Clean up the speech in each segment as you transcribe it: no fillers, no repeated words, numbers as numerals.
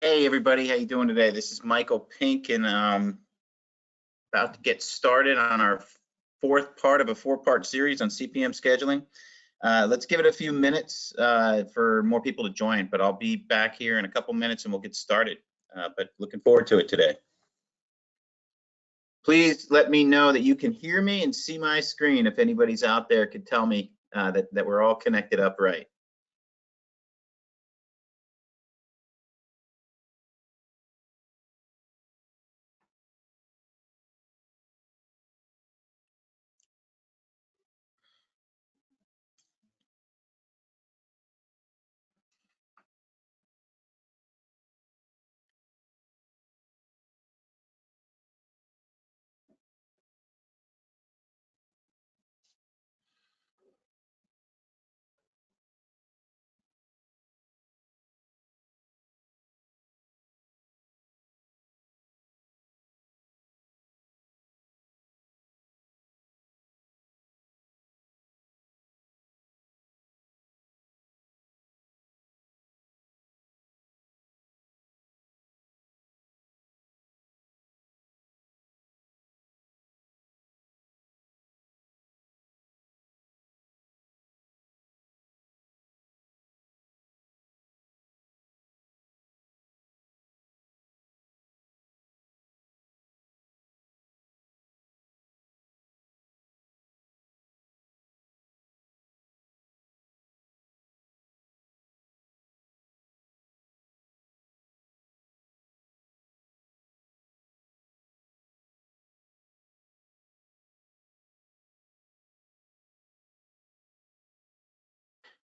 Hey everybody, how you doing today? This is Michael Pink, and about to get started on our fourth part of a four-part series on CPM scheduling. Let's give it a few minutes for more people to join, but I'll be back here in a couple minutes and we'll get started. But looking forward to it today. Please let me know that you can hear me and see my screen. If anybody's out there, could tell me that we're all connected up right.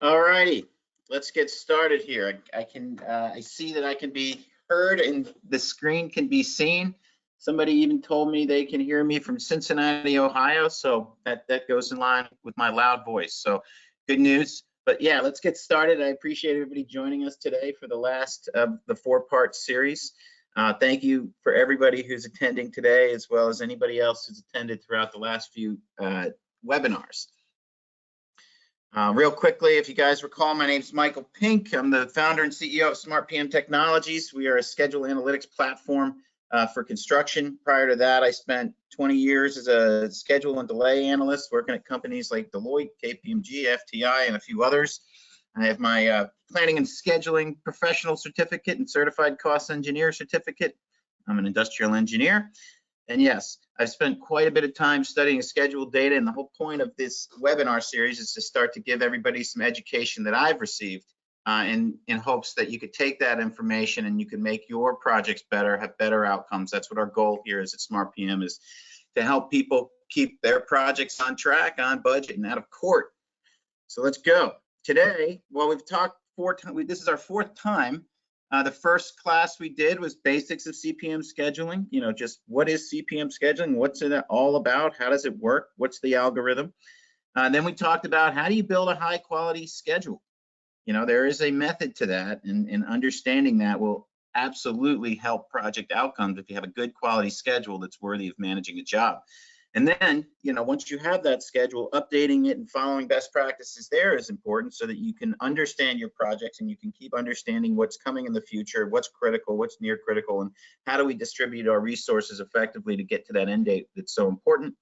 All righty, let's get started here. I see that I can be heard and the screen can be seen. Somebody even told me they can hear me from Cincinnati, Ohio, so that goes in line with my loud voice. So good news. But yeah, let's get started. I appreciate everybody joining us today for the last of the four-part series. Thank you for everybody who's attending today, as well as anybody else who's attended throughout the last few webinars. Real quickly, if you guys recall, my name is Michael Pink. I'm the founder and CEO of SmartPM Technologies. We are a schedule analytics platform for construction. Prior to that, I spent 20 years as a schedule and delay analyst working at companies like Deloitte, KPMG, FTI, and a few others. I have my planning and scheduling professional certificate and certified cost engineer certificate. I'm an industrial engineer. And yes, I've spent quite a bit of time studying scheduled data, and the whole point of this webinar series is to start to give everybody some education that I've received in hopes that you could take that information and you can make your projects better, have better outcomes. That's what our goal here is at SmartPM, is to help people keep their projects on track, on budget, and out of court. So let's go. Today, well, we've talked four times. This is our fourth time. The first class we did was basics of CPM scheduling. You know, just what is CPM scheduling? What's it all about? How does it work? What's the algorithm? Then we talked about how do you build a high quality schedule? You know, there is a method to that, and understanding that will absolutely help project outcomes if you have a good quality schedule that's worthy of managing a job. And then, you know, once you have that schedule, updating it and following best practices there is important so that you can understand your projects and you can keep understanding what's coming in the future, what's critical, what's near critical, and how do we distribute our resources effectively to get to that end date that's so important.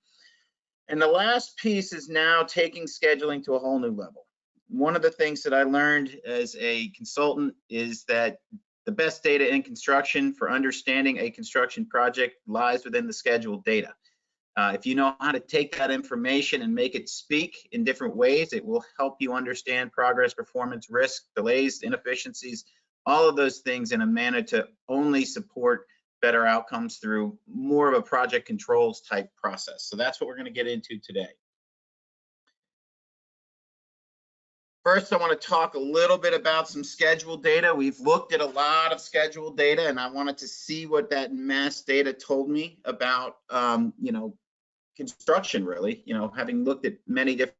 And the last piece is now taking scheduling to a whole new level. One of the things that I learned as a consultant is that the best data in construction for understanding a construction project lies within the scheduled data. If you know how to take that information and make it speak in different ways, it will help you understand progress, performance, risk, delays, inefficiencies, all of those things in a manner to only support better outcomes through more of a project controls type process. So that's what we're going to get into today. First, I want to talk a little bit about some scheduled data. We've looked at a lot of scheduled data, and I wanted to see what that mass data told me about, you know, construction, really. You know, having looked at many different,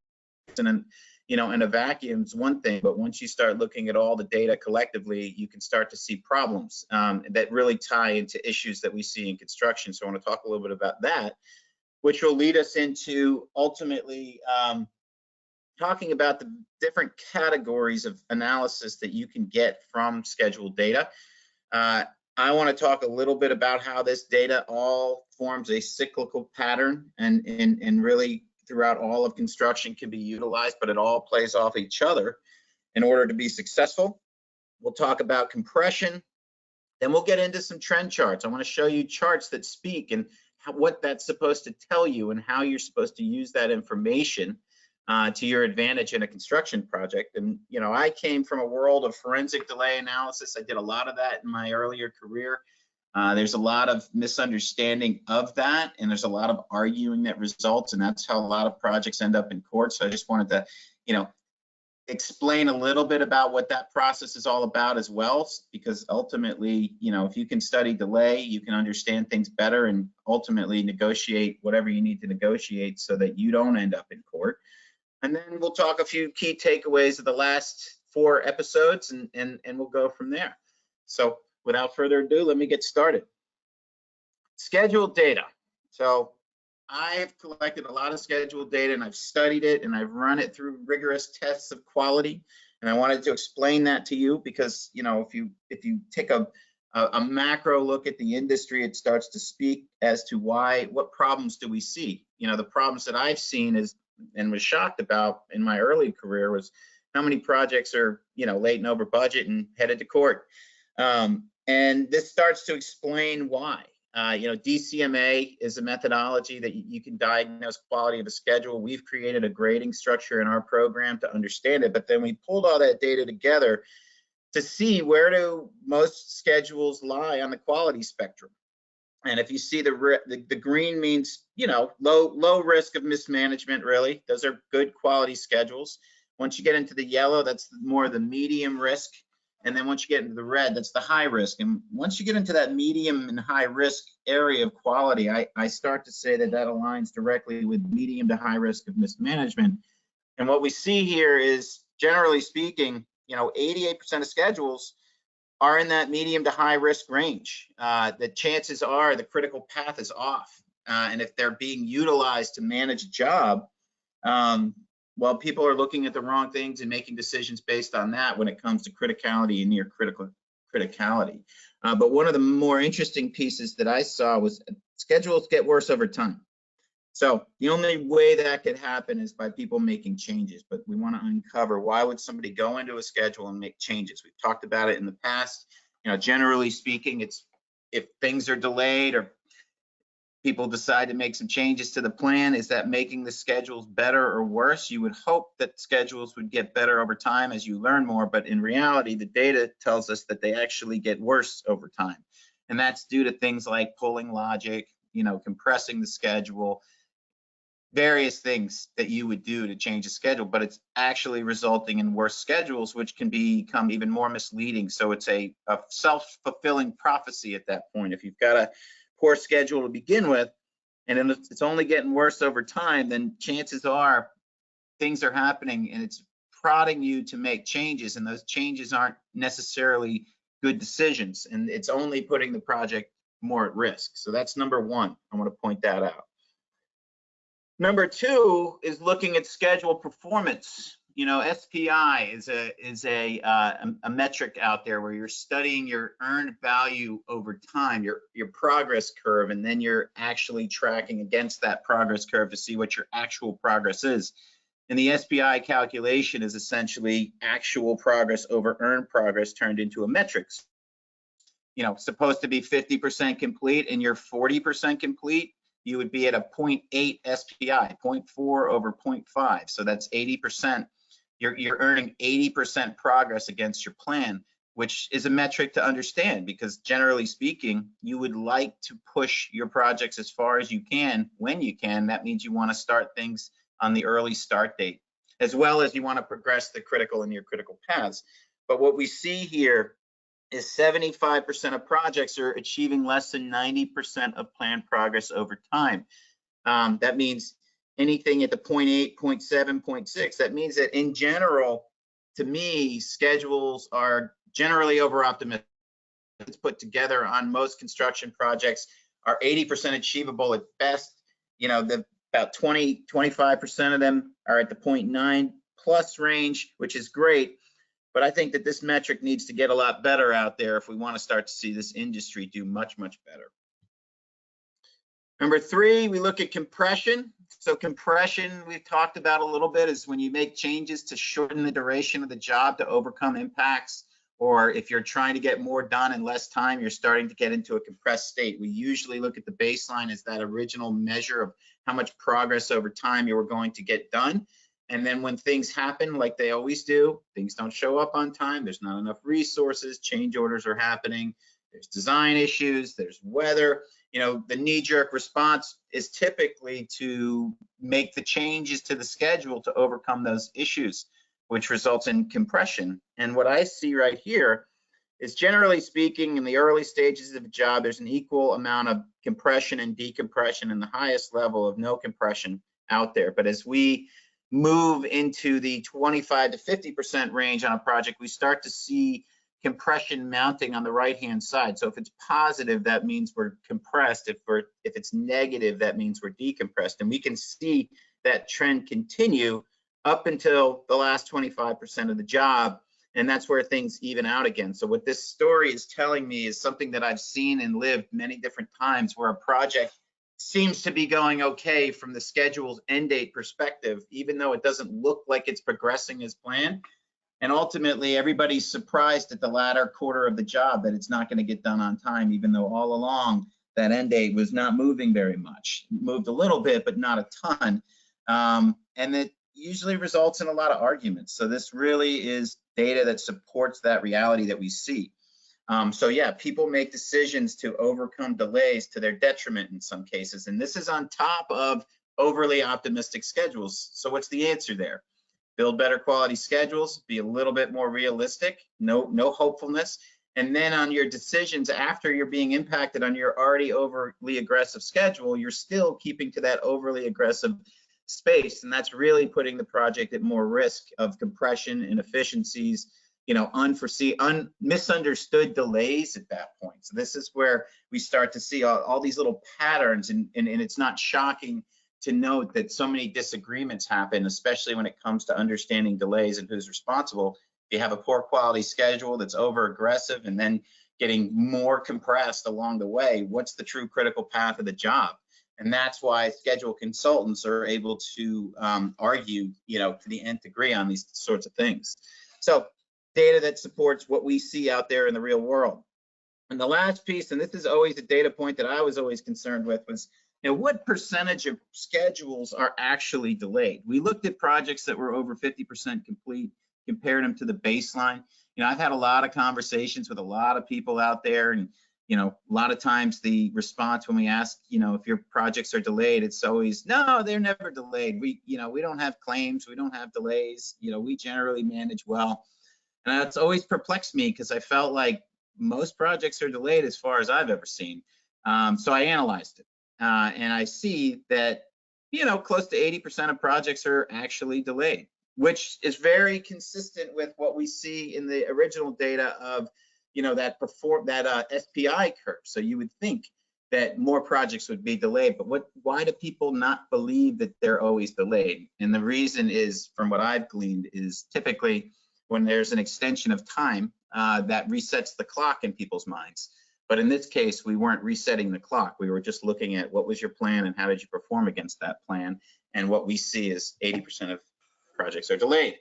and you know, in a vacuum is one thing, but once you start looking at all the data collectively, you can start to see problems that really tie into issues that we see in construction. So I want to talk a little bit about that, which will lead us into ultimately talking about the different categories of analysis that you can get from scheduled data. I want to talk a little bit about how this data all forms a cyclical pattern and really throughout all of construction can be utilized, but it all plays off each other in order to be successful. We'll talk about compression. Then we'll get into some trend charts. I want to show you charts that speak and what that's supposed to tell you and how you're supposed to use that information to your advantage in a construction project. And, you know, I came from a world of forensic delay analysis. I did a lot of that in my earlier career. There's a lot of misunderstanding of that, and there's a lot of arguing that results, and that's how a lot of projects end up in court. So I just wanted to, you know, explain a little bit about what that process is all about as well, because ultimately, you know, if you can study delay, you can understand things better and ultimately negotiate whatever you need to negotiate so that you don't end up in court. And then we'll talk a few key takeaways of the last 4 episodes and we'll go from there. So without further ado, let me get started. Scheduled data. So I've collected a lot of scheduled data and I've studied it and I've run it through rigorous tests of quality. And I wanted to explain that to you because, you know, if you take a macro look at the industry, it starts to speak as to what problems do we see? You know, the problems that I've seen is and was shocked about in my early career was how many projects are, you know, late and over budget and headed to court. And this starts to explain why. You know, DCMA is a methodology that you can diagnose quality of a schedule. We've created a grading structure in our program to understand it, but then we pulled all that data together to see where do most schedules lie on the quality spectrum. And if you see the green means, you know, low risk of mismanagement, really. Those are good quality schedules. Once you get into the yellow, that's more the medium risk. And then once you get into the red, that's the high risk. And once you get into that medium and high risk area of quality, I start to say that aligns directly with medium to high risk of mismanagement. And what we see here is, generally speaking, you know, 88% of schedules are in that medium to high risk range. The chances are the critical path is off. And if they're being utilized to manage a job, well, people are looking at the wrong things and making decisions based on that when it comes to criticality and near criticality. But one of the more interesting pieces that I saw was schedules get worse over time. So the only way that could happen is by people making changes, but we want to uncover why would somebody go into a schedule and make changes. We've talked about it in the past. You know, generally speaking, it's if things are delayed or people decide to make some changes to the plan, is that making the schedules better or worse? You would hope that schedules would get better over time as you learn more, but in reality, the data tells us that they actually get worse over time. And that's due to things like pulling logic, you know, compressing the schedule, various things that you would do to change the schedule, but it's actually resulting in worse schedules, which can become even more misleading. So it's a self-fulfilling prophecy at that point. If you've got a poor schedule to begin with, and then it's only getting worse over time, then chances are things are happening and it's prodding you to make changes, and those changes aren't necessarily good decisions, and it's only putting the project more at risk. So that's number one. I want to point that out. Number 2 is looking at schedule performance. You know, SPI is a metric out there where you're studying your earned value over time, your progress curve, and then you're actually tracking against that progress curve to see what your actual progress is. And the SPI calculation is essentially actual progress over earned progress turned into a metric. You know, supposed to be 50% complete and you're 40% complete, you would be at a 0.8 SPI, 0.4 over 0.5. So that's 80%. You're earning 80% progress against your plan, which is a metric to understand because generally speaking, you would like to push your projects as far as you can when you can. That means you want to start things on the early start date, as well as you want to progress the critical and near critical paths. But what we see here is 75% of projects are achieving less than 90% of planned progress over time. That means anything at the 0.8, 0.7, 0.6. That means that in general, to me, schedules are generally over optimistic. It's put together on most construction projects are 80% achievable at best. You know, about 20, 25% of them are at the 0.9 plus range, which is great. But I think that this metric needs to get a lot better out there if we want to start to see this industry do much, much better. Number 3, we look at compression. So compression, we've talked about a little bit, is when you make changes to shorten the duration of the job to overcome impacts, or if you're trying to get more done in less time, you're starting to get into a compressed state. We usually look at the baseline as that original measure of how much progress over time you were going to get done. And then when things happen, like they always do, things don't show up on time, there's not enough resources, change orders are happening, there's design issues, there's weather. You know, the knee-jerk response is typically to make the changes to the schedule to overcome those issues, which results in compression. And what I see right here is, generally speaking, in the early stages of a job, there's an equal amount of compression and decompression, and the highest level of no compression out there. But as we move into the 25 to 50% range on a project, we start to see compression mounting on the right-hand side. So if it's positive, that means we're compressed. If it's negative, that means we're decompressed. And we can see that trend continue up until the last 25% of the job, and that's where things even out again. So what this story is telling me is something that I've seen and lived many different times, where a project seems to be going okay from the schedule's end date perspective, even though it doesn't look like it's progressing as planned. And ultimately, everybody's surprised at the latter quarter of the job that it's not going to get done on time, even though all along that end date was not moving very much. It moved a little bit, but not a ton. And it usually results in a lot of arguments. So this really is data that supports that reality that we see. So yeah, people make decisions to overcome delays to their detriment in some cases. And this is on top of overly optimistic schedules. So what's the answer there? Build better quality schedules, be a little bit more realistic, no hopefulness. And then on your decisions after you're being impacted on your already overly aggressive schedule, you're still keeping to that overly aggressive space. And that's really putting the project at more risk of compression, inefficiencies, you know, misunderstood delays at that point. So this is where we start to see all these little patterns, and it's not shocking to note that so many disagreements happen, especially when it comes to understanding delays and who's responsible. If you have a poor quality schedule that's over aggressive and then getting more compressed along the way, what's the true critical path of the job? And that's why schedule consultants are able to argue, you know, to the nth degree on these sorts of things. So data that supports what we see out there in the real world. And the last piece, and this is always a data point that I was always concerned with, was, you know, what percentage of schedules are actually delayed? We looked at projects that were over 50% complete, compared them to the baseline. You know, I've had a lot of conversations with a lot of people out there, and, you know, a lot of times the response when we ask, you know, if your projects are delayed, it's always, no, they're never delayed. We don't have claims, we don't have delays, you know, we generally manage well. And that's always perplexed me, because I felt like most projects are delayed as far as I've ever seen. So I analyzed it. And I see that, you know, close to 80% of projects are actually delayed, which is very consistent with what we see in the original data of, you know, that SPI curve. So you would think that more projects would be delayed, but why do people not believe that they're always delayed? And the reason is, from what I've gleaned, is typically when there's an extension of time, that resets the clock in people's minds. But in this case, we weren't resetting the clock. We were just looking at what was your plan and how did you perform against that plan. And what we see is 80% of projects are delayed,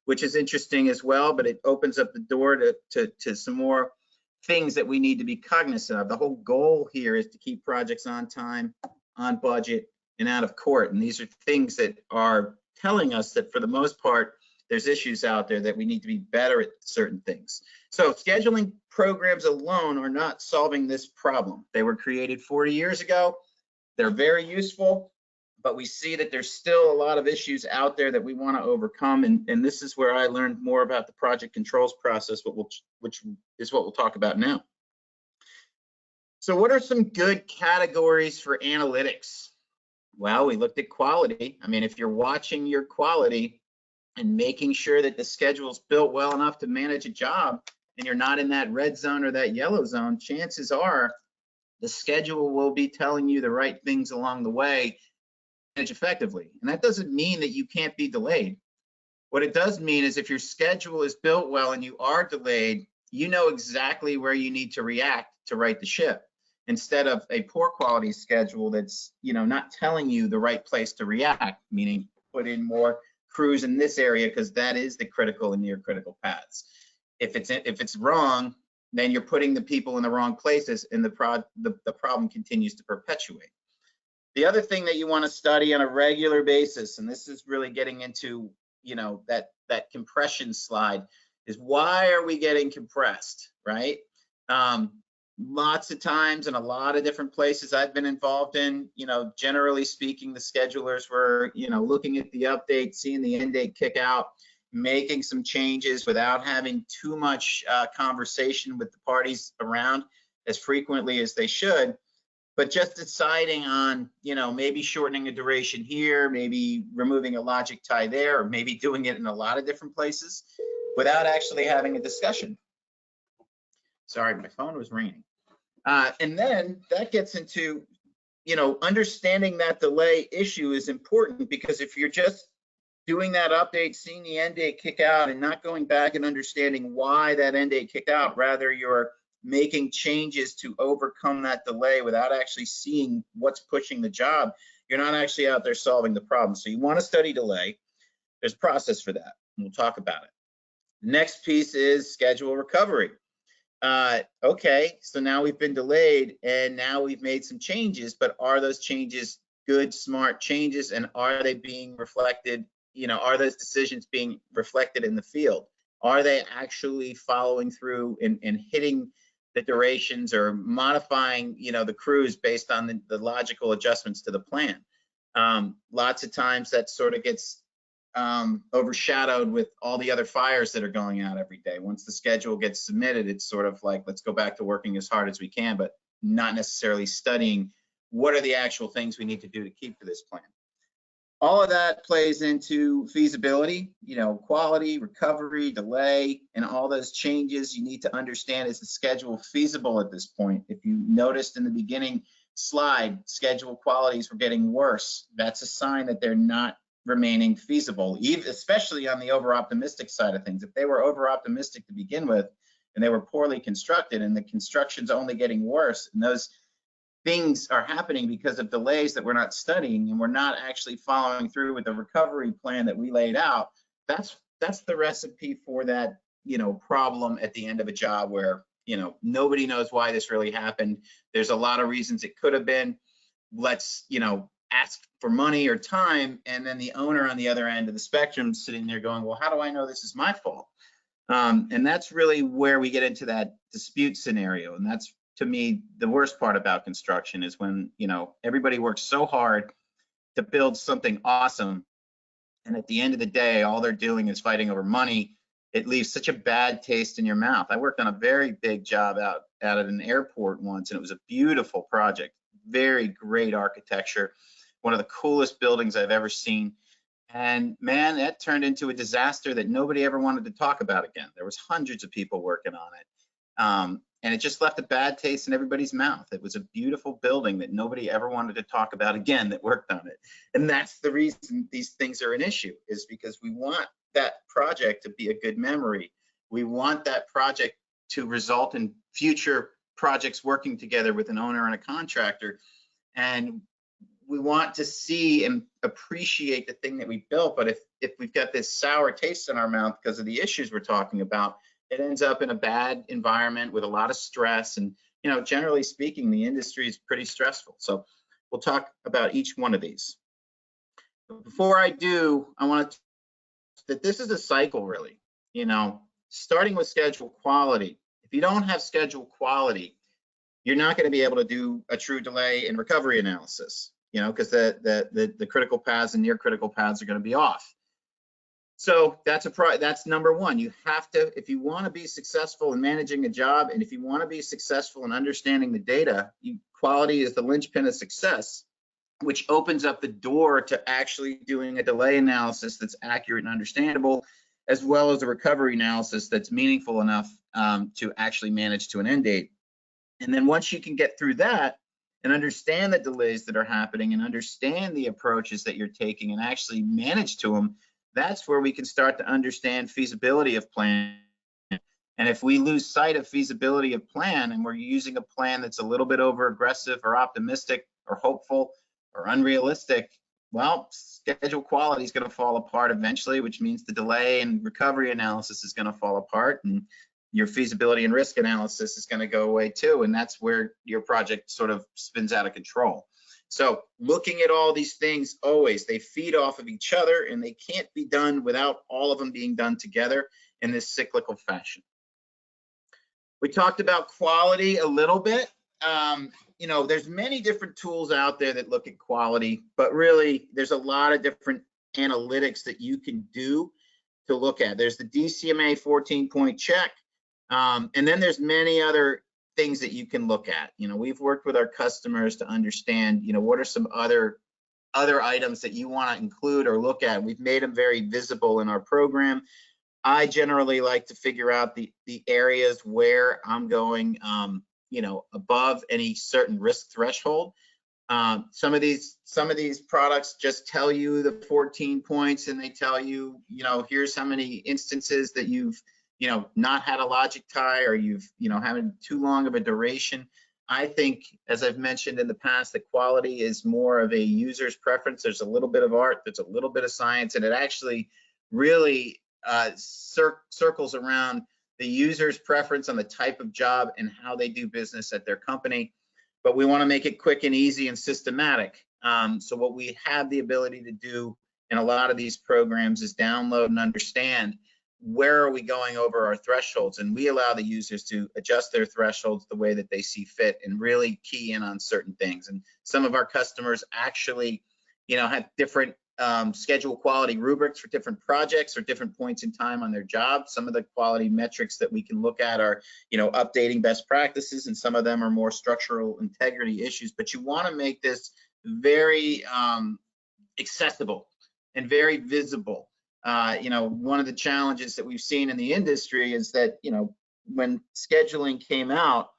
which is interesting as well, but it opens up the door to some more things that we need to be cognizant of. The whole goal here is to keep projects on time, on budget, and out of court. And these are things that are telling us that for the most part, there's issues out there that we need to be better at certain things. So scheduling programs alone are not solving this problem. They were created 40 years ago. They're very useful, but we see that there's still a lot of issues out there that we want to overcome. And this is where I learned more about the project controls process, which is what we'll talk about now. So what are some good categories for analytics? Well, we looked at quality. I mean, if you're watching your quality and making sure that the schedule is built well enough to manage a job, and you're not in that red zone or that yellow zone, chances are the schedule will be telling you the right things along the way, manage effectively. And that doesn't mean that you can't be delayed. What it does mean is if your schedule is built well and you are delayed, you know exactly where you need to react to right the ship, instead of a poor quality schedule that's, not telling you the right place to react, meaning put in more crews in this area because that is the critical and near critical paths. If it's wrong, then you're putting the people in the wrong places, and the problem continues to perpetuate. The other thing that you want to study on a regular basis, and this is really getting into, that compression slide, is why are we getting compressed, right? Lots of times in a lot of different places I've been involved in, generally speaking, the schedulers were, looking at the update, seeing the end date kick out, making some changes without having too much conversation with the parties around as frequently as they should, but just deciding on, maybe shortening a duration here, maybe removing a logic tie there, or maybe doing it in a lot of different places without actually having a discussion. Sorry, my phone was ringing. And then that gets into, understanding that delay issue is important, because if you're just doing that update, seeing the end date kick out and not going back and understanding why that end date kicked out, rather you're making changes to overcome that delay without actually seeing what's pushing the job, you're not actually out there solving the problem. So you want to study delay. There's a process for that, and we'll talk about it. Next piece is schedule recovery. Okay, so now we've been delayed and now we've made some changes, but are those changes good, smart changes, and are they being reflected? Are those decisions being reflected in the field? Are they actually following through and hitting the durations, or modifying, the crews based on the logical adjustments to the plan? Lots of times that sort of gets overshadowed with all the other fires that are going out every day. Once the schedule gets submitted, it's sort of like, let's go back to working as hard as we can, but not necessarily studying what are the actual things we need to do to keep to this plan. All of that plays into feasibility, quality, recovery, delay, and all those changes you need to understand, is the schedule feasible at this point? If you noticed in the beginning slide, schedule qualities were getting worse. That's a sign that they're not remaining feasible, especially on the over-optimistic side of things. If they were over-optimistic to begin with and they were poorly constructed and the construction's only getting worse, and those things are happening because of delays that we're not studying, and we're not actually following through with the recovery plan that we laid out, that's the recipe for that, problem at the end of a job where, nobody knows why this really happened. There's a lot of reasons it could have been. Let's, ask for money or time, and then the owner on the other end of the spectrum sitting there going, well, how do I know this is my fault? And that's really where we get into that dispute scenario. And that's, to me, the worst part about construction, is when, everybody works so hard to build something awesome, and at the end of the day, all they're doing is fighting over money. It leaves such a bad taste in your mouth. I worked on a very big job out at an airport once, and it was a beautiful project, very great architecture, one of the coolest buildings I've ever seen. And man, that turned into a disaster that nobody ever wanted to talk about again. There was hundreds of people working on it. And it just left a bad taste in everybody's mouth. It was a beautiful building that nobody ever wanted to talk about again that worked on it. And that's the reason these things are an issue, is because we want that project to be a good memory. We want that project to result in future projects working together with an owner and a contractor. And we want to see and appreciate the thing that we built. But if we've got this sour taste in our mouth because of the issues we're talking about, it ends up in a bad environment with a lot of stress. And, generally speaking, the industry is pretty stressful. So we'll talk about each one of these. But before I do, I want to, that this is a cycle, really, starting with schedule quality. If you don't have schedule quality, you're not going to be able to do a true delay and recovery analysis, because the critical paths and near critical paths are going to be off. So that's number one. You have to, if you want to be successful in managing a job, and if you want to be successful in understanding the data, quality is the linchpin of success, which opens up the door to actually doing a delay analysis that's accurate and understandable, as well as a recovery analysis that's meaningful enough to actually manage to an end date. And then once you can get through that and understand the delays that are happening and understand the approaches that you're taking and actually manage to them, that's where we can start to understand feasibility of plan. And if we lose sight of feasibility of plan and we're using a plan that's a little bit over aggressive or optimistic or hopeful or unrealistic, well, schedule quality is going to fall apart eventually, which means the delay and recovery analysis is going to fall apart, and your feasibility and risk analysis is going to go away too. And that's where your project sort of spins out of control. So looking at all these things, always, they feed off of each other, and they can't be done without all of them being done together in this cyclical fashion. We talked about quality a little bit. You know, there's many different tools out there that look at quality, but really there's a lot of different analytics that you can do to look at. There's the DCMA 14-point check, and then there's many other things that you can look at. You know, we've worked with our customers to understand, you know, what are some other items that you want to include or look at. We've made them very visible in our program. I generally like to figure out the areas where I'm going, you know, above any certain risk threshold. Some of these products just tell you the 14 points, and they tell you, you know, here's how many instances that you've, you know, not had a logic tie, or you've, you know, having too long of a duration. I think, as I've mentioned in the past, that quality is more of a user's preference. There's a little bit of art, there's a little bit of science, and it actually really circles around the user's preference on the type of job and how they do business at their company. But we want to make it quick and easy and systematic. So what we have the ability to do in a lot of these programs is download and understand where are we going over our thresholds, and we allow the users to adjust their thresholds the way that they see fit and really key in on certain things. And some of our customers actually, you know, have different schedule quality rubrics for different projects or different points in time on their job. Some of the quality metrics that we can look at are, you know, updating best practices, and some of them are more structural integrity issues. But you want to make this very accessible and very visible. You know, one of the challenges that we've seen in the industry is that, you know, when scheduling came out,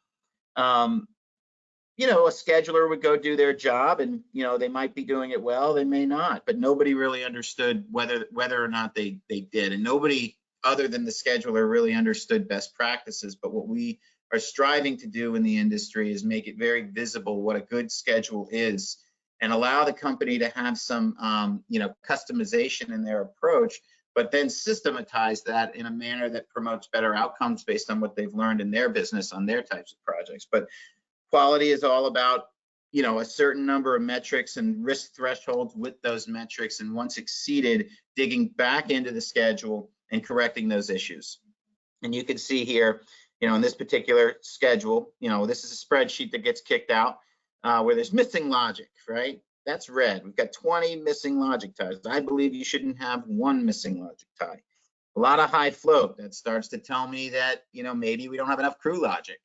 you know, a scheduler would go do their job, and, you know, they might be doing it well, they may not, but nobody really understood whether or not they did. And nobody other than the scheduler really understood best practices. But what we are striving to do in the industry is make it very visible what a good schedule is, and allow the company to have some, you know, customization in their approach, but then systematize that in a manner that promotes better outcomes based on what they've learned in their business on their types of projects. But quality is all about, you know, a certain number of metrics and risk thresholds with those metrics, and once exceeded, digging back into the schedule and correcting those issues. And you can see here, you know, in this particular schedule, you know, this is a spreadsheet that gets kicked out where there's missing logic, right? That's red. We've got 20 missing logic ties. I believe you shouldn't have one missing logic tie. A lot of high float. That starts to tell me that, you know, maybe we don't have enough crew logic.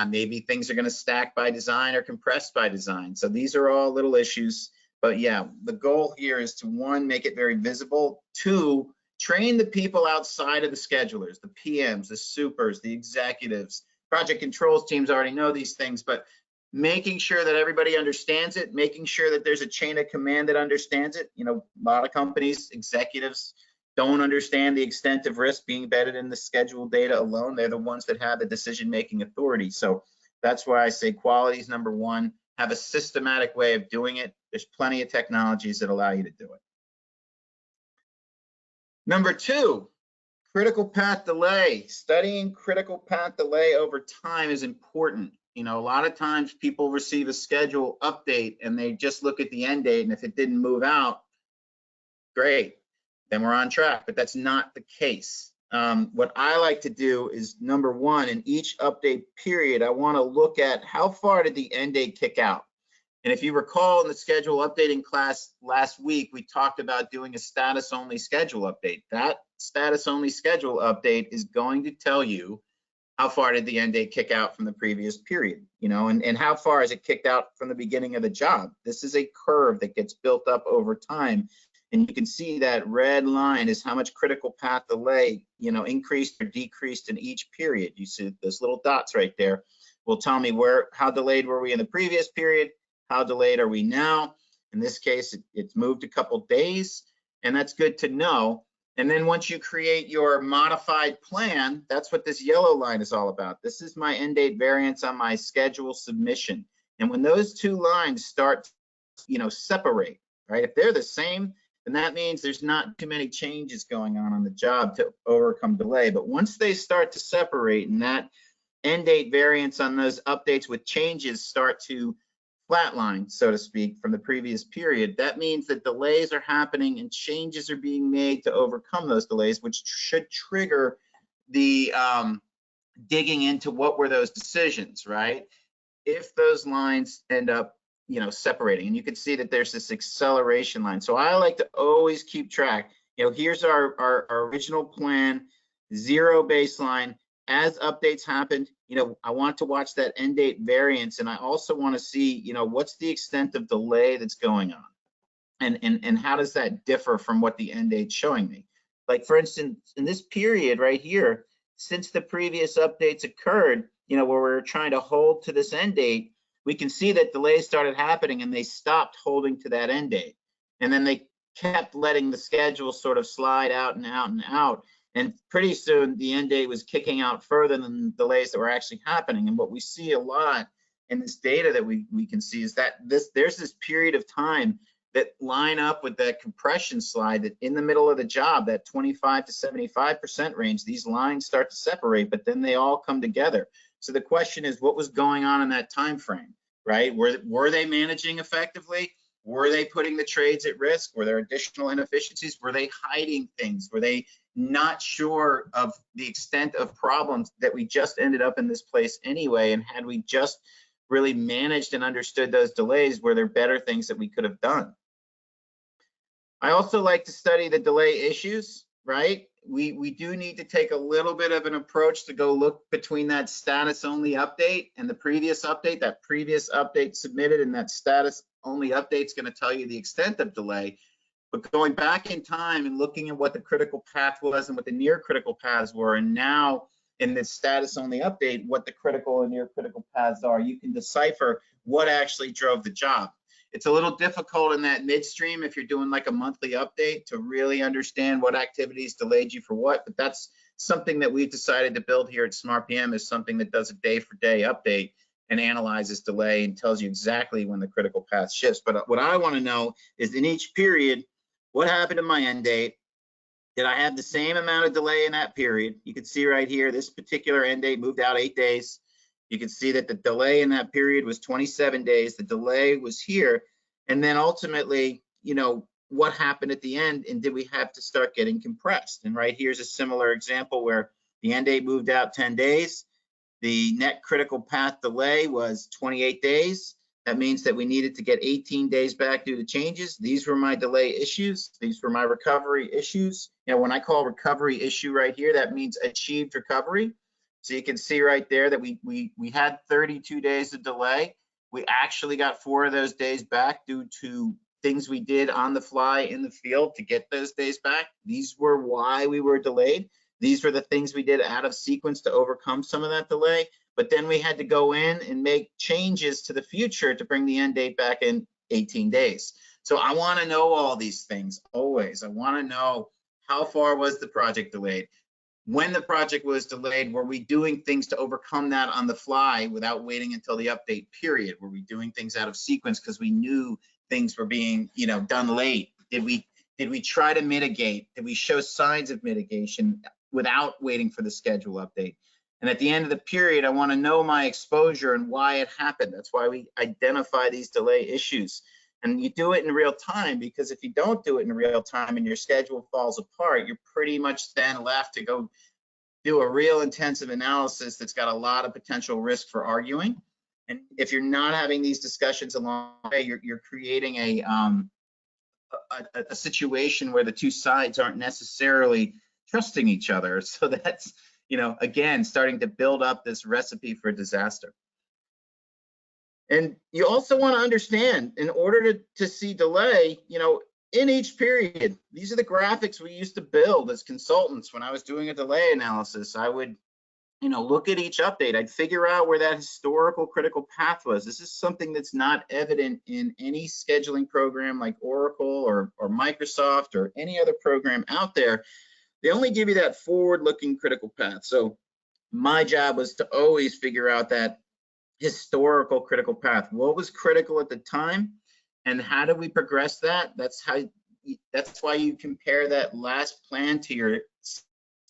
Maybe things are going to stack by design or compress by design. So these are all little issues. But yeah, the goal here is to, one, make it very visible. Two, train the people outside of the schedulers, the PMs, the supers, the executives. Project controls teams already know these things, but making sure that everybody understands it, making sure that there's a chain of command that understands it. You know, a lot of companies, executives don't understand the extent of risk being embedded in the schedule data alone. They're the ones that have the decision-making authority. So that's why I say quality is number one. Have a systematic way of doing it. There's plenty of technologies that allow you to do it. Number two, critical path delay. Studying critical path delay over time is important. You know, a lot of times people receive a schedule update and they just look at the end date, and if it didn't move out, great, then we're on track. But that's not the case. What I like to do is, number one, in each update period, I want to look at how far did the end date kick out. And if you recall in the schedule updating class last week, we talked about doing a status only schedule update. That status only schedule update is going to tell you how far did the end date kick out from the previous period, you know, and how far is it kicked out from the beginning of the job. This is a curve that gets built up over time. And you can see that red line is how much critical path delay, you know, increased or decreased in each period. You see those little dots right there will tell me how delayed were we in the previous period, how delayed are we now. In this case, it's moved a couple days. and that's good to know. And then once you create your modified plan, that's what this yellow line is all about. This is my end date variance on my schedule submission. And when those two lines start, separate, right? If they're the same, then that means there's not too many changes going on the job to overcome delay. But once they start to separate and that end date variance on those updates with changes start to flatline, so to speak, from the previous period, that means that delays are happening and changes are being made to overcome those delays, which should trigger the digging into what were those decisions, right? If those lines end up, separating, and you can see that there's this acceleration line. So I like to always keep track. Here's our original plan, 0 baseline. As updates happened, I want to watch that end date variance, and I also want to see, what's the extent of delay that's going on, and how does that differ from what the end date's showing me? Like, for instance, in this period right here, since the previous updates occurred, where we're trying to hold to this end date, we can see that delays started happening and they stopped holding to that end date, and then they kept letting the schedule sort of slide out and out and out. And pretty soon the end date was kicking out further than the delays that were actually happening. And what we see a lot in this data that we can see is that there's this period of time that line up with that compression slide, that in the middle of the job, that 25 to 75% range, these lines start to separate, but then they all come together. So the question is, what was going on in that time frame, right? Were they managing effectively? Were they putting the trades at risk? Were there additional inefficiencies? Were they hiding things? Were they not sure of the extent of problems that we just ended up in this place anyway? And had we just really managed and understood those delays, were there better things that we could have done? I also like to study the delay issues, right? We do need to take a little bit of an approach to go look between that status only update and the previous update. That previous update submitted and that status only update is going to tell you the extent of delay. But going back in time and looking at what the critical path was and what the near critical paths were, and now in this status only update, what the critical and near critical paths are, you can decipher what actually drove the job. It's a little difficult in that midstream if you're doing like a monthly update to really understand what activities delayed you for what, but that's something that we've decided to build here at SmartPM, is something that does a day-for-day update and analyzes delay and tells you exactly when the critical path shifts. But what I want to know is, in each period, what happened to my end date? Did I have the same amount of delay in that period? You can see right here, this particular end date moved out 8 days. You can see that the delay in that period was 27 days. The delay was here. And then ultimately, what happened at the end, and did we have to start getting compressed? And right here's a similar example where the end date moved out 10 days. The net critical path delay was 28 days. That means that we needed to get 18 days back due to changes. These were my delay issues. These were my recovery issues. When I call recovery issue right here, that means achieved recovery. So you can see right there that we had 32 days of delay. We actually got 4 of those days back due to things we did on the fly in the field to get those days back. These were why we were delayed. These were the things we did out of sequence to overcome some of that delay. But then we had to go in and make changes to the future to bring the end date back in 18 days. So I want to know all these things always. I want to know, how far was the project delayed? When the project was delayed, were we doing things to overcome that on the fly without waiting until the update period? Were we doing things out of sequence because we knew things were being, done late? Did we try to mitigate? Did we show signs of mitigation without waiting for the schedule update? And at the end of the period, I want to know my exposure and why it happened. That's why we identify these delay issues. And you do it in real time, because if you don't do it in real time and your schedule falls apart, you're pretty much then left to go do a real intensive analysis that's got a lot of potential risk for arguing. And if you're not having these discussions along the way, you're creating a situation where the two sides aren't necessarily trusting each other. So that's, again, starting to build up this recipe for disaster. And you also want to understand, in order to see delay, in each period, these are the graphics we used to build as consultants. When I was doing a delay analysis, I would look at each update. I'd figure out where that historical critical path was. This is something that's not evident in any scheduling program like Oracle or Microsoft or any other program out there. They only give you that forward-looking critical path. So my job was to always figure out that historical critical path. What was critical at the time, and how do we progress that? That's why you compare that last plan to your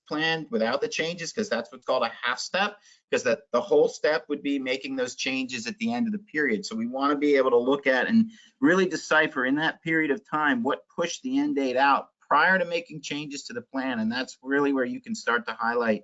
plan without the changes, because that's what's called a half step, because the whole step would be making those changes at the end of the period. So we want to be able to look at and really decipher in that period of time what pushed the end date out prior to making changes to the plan. And that's really where you can start to highlight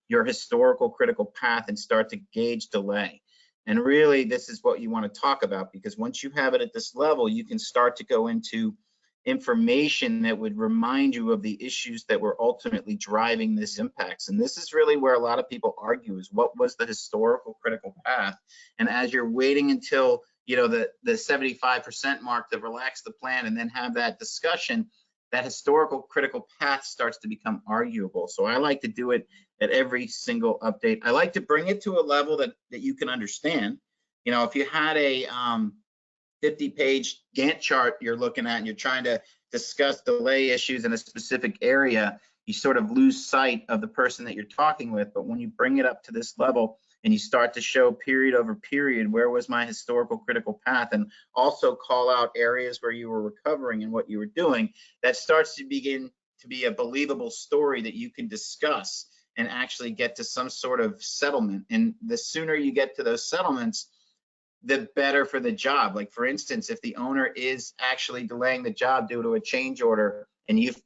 your historical critical path and start to gauge delay. And really, this is what you want to talk about, because once you have it at this level, you can start to go into information that would remind you of the issues that were ultimately driving this impacts. And this is really where a lot of people argue, is what was the historical critical path? And as you're waiting until the 75% mark to relax the plan and then have that discussion, that historical critical path starts to become arguable. So I like to do it at every single update. I like to bring it to a level that you can understand. If you had a 50-page Gantt chart you're looking at and you're trying to discuss delay issues in a specific area, you sort of lose sight of the person that you're talking with. But when you bring it up to this level and you start to show period over period, where was my historical critical path, and also call out areas where you were recovering and what you were doing, that starts to begin to be a believable story that you can discuss and actually get to some sort of settlement. And the sooner you get to those settlements, the better for the job. Like, for instance, if the owner is actually delaying the job due to a change order, and you've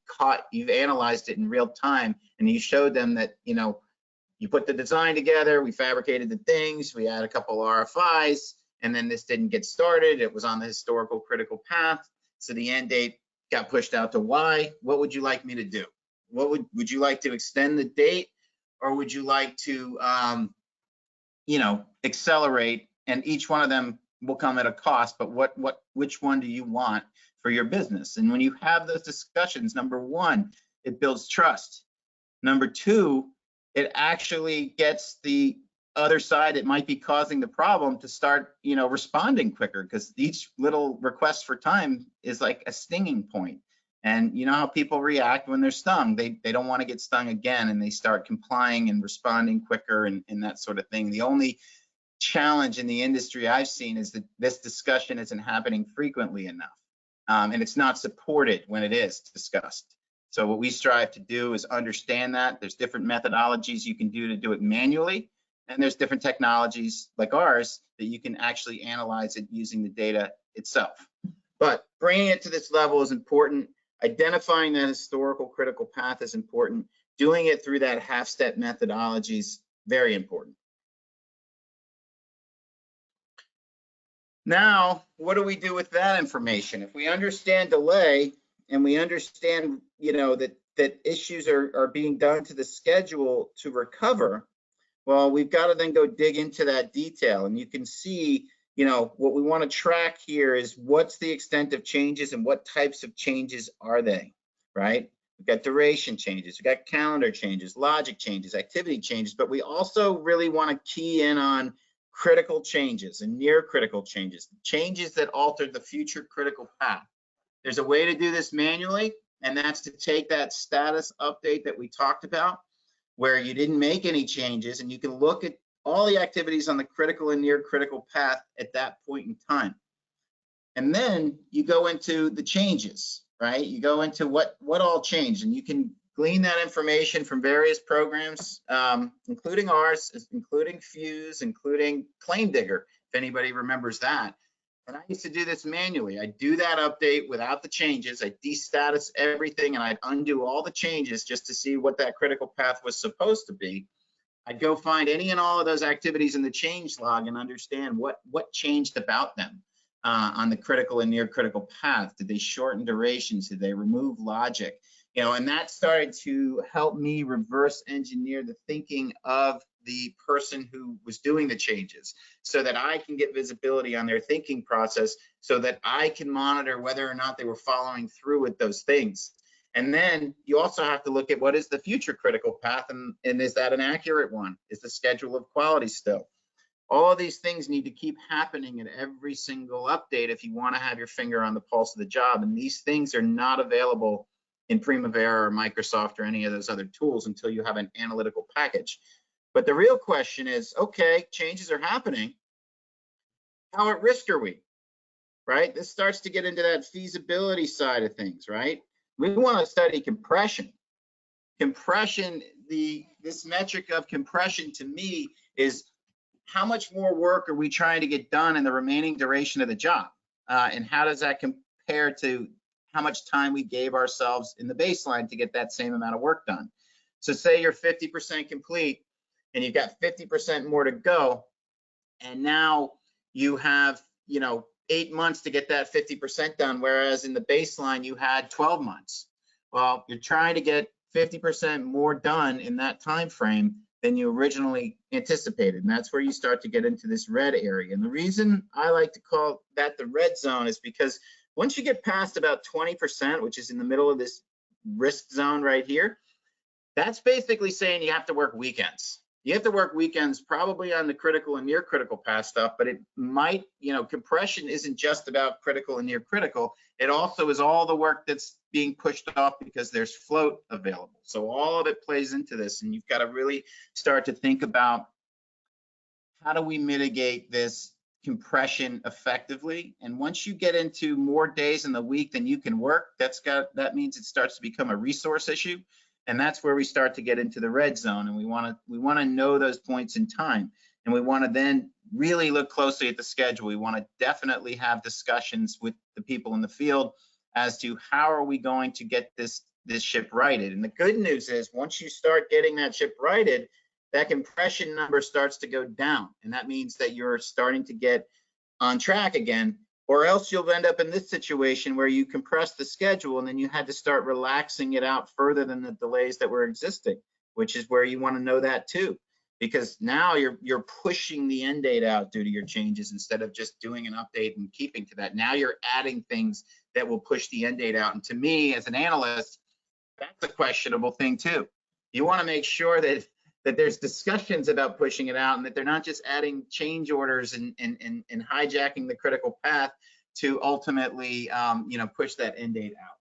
analyzed it in real time, and you showed them that, you put the design together, we fabricated the things, we had a couple RFIs, and then this didn't get started. It was on the historical critical path. So the end date got pushed out to Y. What would you like me to do? What would you like to extend the date, or would you like to, accelerate? And each one of them will come at a cost, but which one do you want for your business? And when you have those discussions, number one, it builds trust. Number two, it actually gets the other side that might be causing the problem to start, responding quicker, because each little request for time is like a stinging point. And you know how people react when they're stung. They don't want to get stung again, and they start complying and responding quicker and that sort of thing. The only challenge in the industry I've seen is that this discussion isn't happening frequently enough, and it's not supported when it is discussed. So what we strive to do is understand that there's different methodologies you can do to do it manually, and there's different technologies like ours that you can actually analyze it using the data itself. But bringing it to this level is important. Identifying that historical critical path is important. Doing it through that half-step methodology is very important. Now, what do we do with that information? If we understand delay and we understand, that issues are being done to the schedule to recover, well, we've got to then go dig into that detail. And you can see, what we want to track here is what's the extent of changes and what types of changes are they, right? We've got duration changes, we've got calendar changes, logic changes, activity changes, but we also really want to key in on critical changes and near critical changes, changes that alter the future critical path. There's a way to do this manually, and that's to take that status update that we talked about, where you didn't make any changes, and you can look at all the activities on the critical and near critical path at that point in time. And then you go into the changes, right? You go into what all changed, and you can glean that information from various programs, including ours, including Fuse, including Claim Digger, if anybody remembers that. And I used to do this manually. I'd do that update without the changes. I'd destatus everything, and I'd undo all the changes just to see what that critical path was supposed to be. I'd go find any and all of those activities in the change log and understand what changed about them on the critical and near critical path. Did they shorten durations? Did they remove logic? And that started to help me reverse engineer the thinking of the person who was doing the changes, so that I can get visibility on their thinking process, so that I can monitor whether or not they were following through with those things. And then you also have to look at what is the future critical path, and is that an accurate one? Is the schedule of quality still? All of these things need to keep happening at every single update if you want to have your finger on the pulse of the job. And these things are not available in Primavera or Microsoft or any of those other tools until you have an analytical package. But the real question is, okay, changes are happening. How at risk are we? Right? This starts to get into that feasibility side of things, right? We want to study compression. Compression, this metric of compression to me is how much more work are we trying to get done in the remaining duration of the job? And how does that compare to how much time we gave ourselves in the baseline to get that same amount of work done? So say you're 50% complete and you've got 50% more to go, and now you have, 8 months to get that 50% done, whereas in the baseline you had 12 months. Well, you're trying to get 50% more done in that time frame than you originally anticipated, and that's where you start to get into this red area. And the reason I like to call that the red zone is because once you get past about 20%, which is in the middle of this risk zone right here, that's basically saying you have to work weekends. You have to work weekends probably on the critical and near critical path stuff, but it might, compression isn't just about critical and near critical. It also is all the work that's being pushed off because there's float available. So all of it plays into this, and you've got to really start to think about how do we mitigate this compression effectively. And once you get into more days in the week than you can work, that means it starts to become a resource issue. And that's where we start to get into the red zone, and we want to know those points in time, and we want to then really look closely at the schedule. We want to definitely have discussions with the people in the field as to how are we going to get this ship righted. And the good news is once you start getting that ship righted, that compression number starts to go down, and that means that you're starting to get on track again. Or else you'll end up in this situation where you compress the schedule and then you had to start relaxing it out further than the delays that were existing, which is where you want to know that too, because now you're pushing the end date out due to your changes instead of just doing an update and keeping to that. Now you're adding things that will push the end date out. And to me, as an analyst, that's a questionable thing too. You want to make sure that there's discussions about pushing it out and that they're not just adding change orders and hijacking the critical path to ultimately, push that end date out.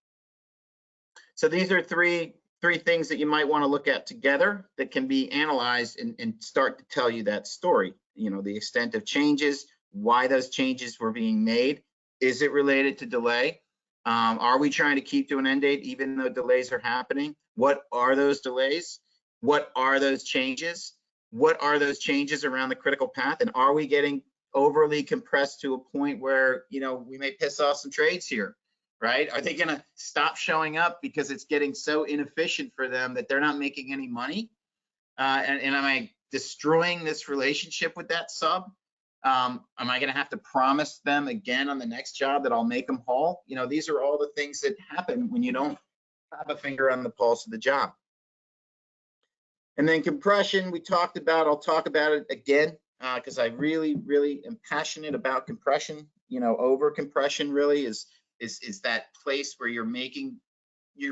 So these are three things that you might want to look at together that can be analyzed and start to tell you that story. The extent of changes, why those changes were being made. Is it related to delay? Are we trying to keep to an end date even though delays are happening? What are those delays? What are those changes? What are those changes around the critical path? And are we getting overly compressed to a point where, we may piss off some trades here, right? Are they going to stop showing up because it's getting so inefficient for them that they're not making any money? And am I destroying this relationship with that sub? Am I going to have to promise them again on the next job that I'll make them whole? These are all the things that happen when you don't have a finger on the pulse of the job. And then compression, we talked about. I'll talk about it again because I really, really am passionate about compression. Over compression really is that place where you're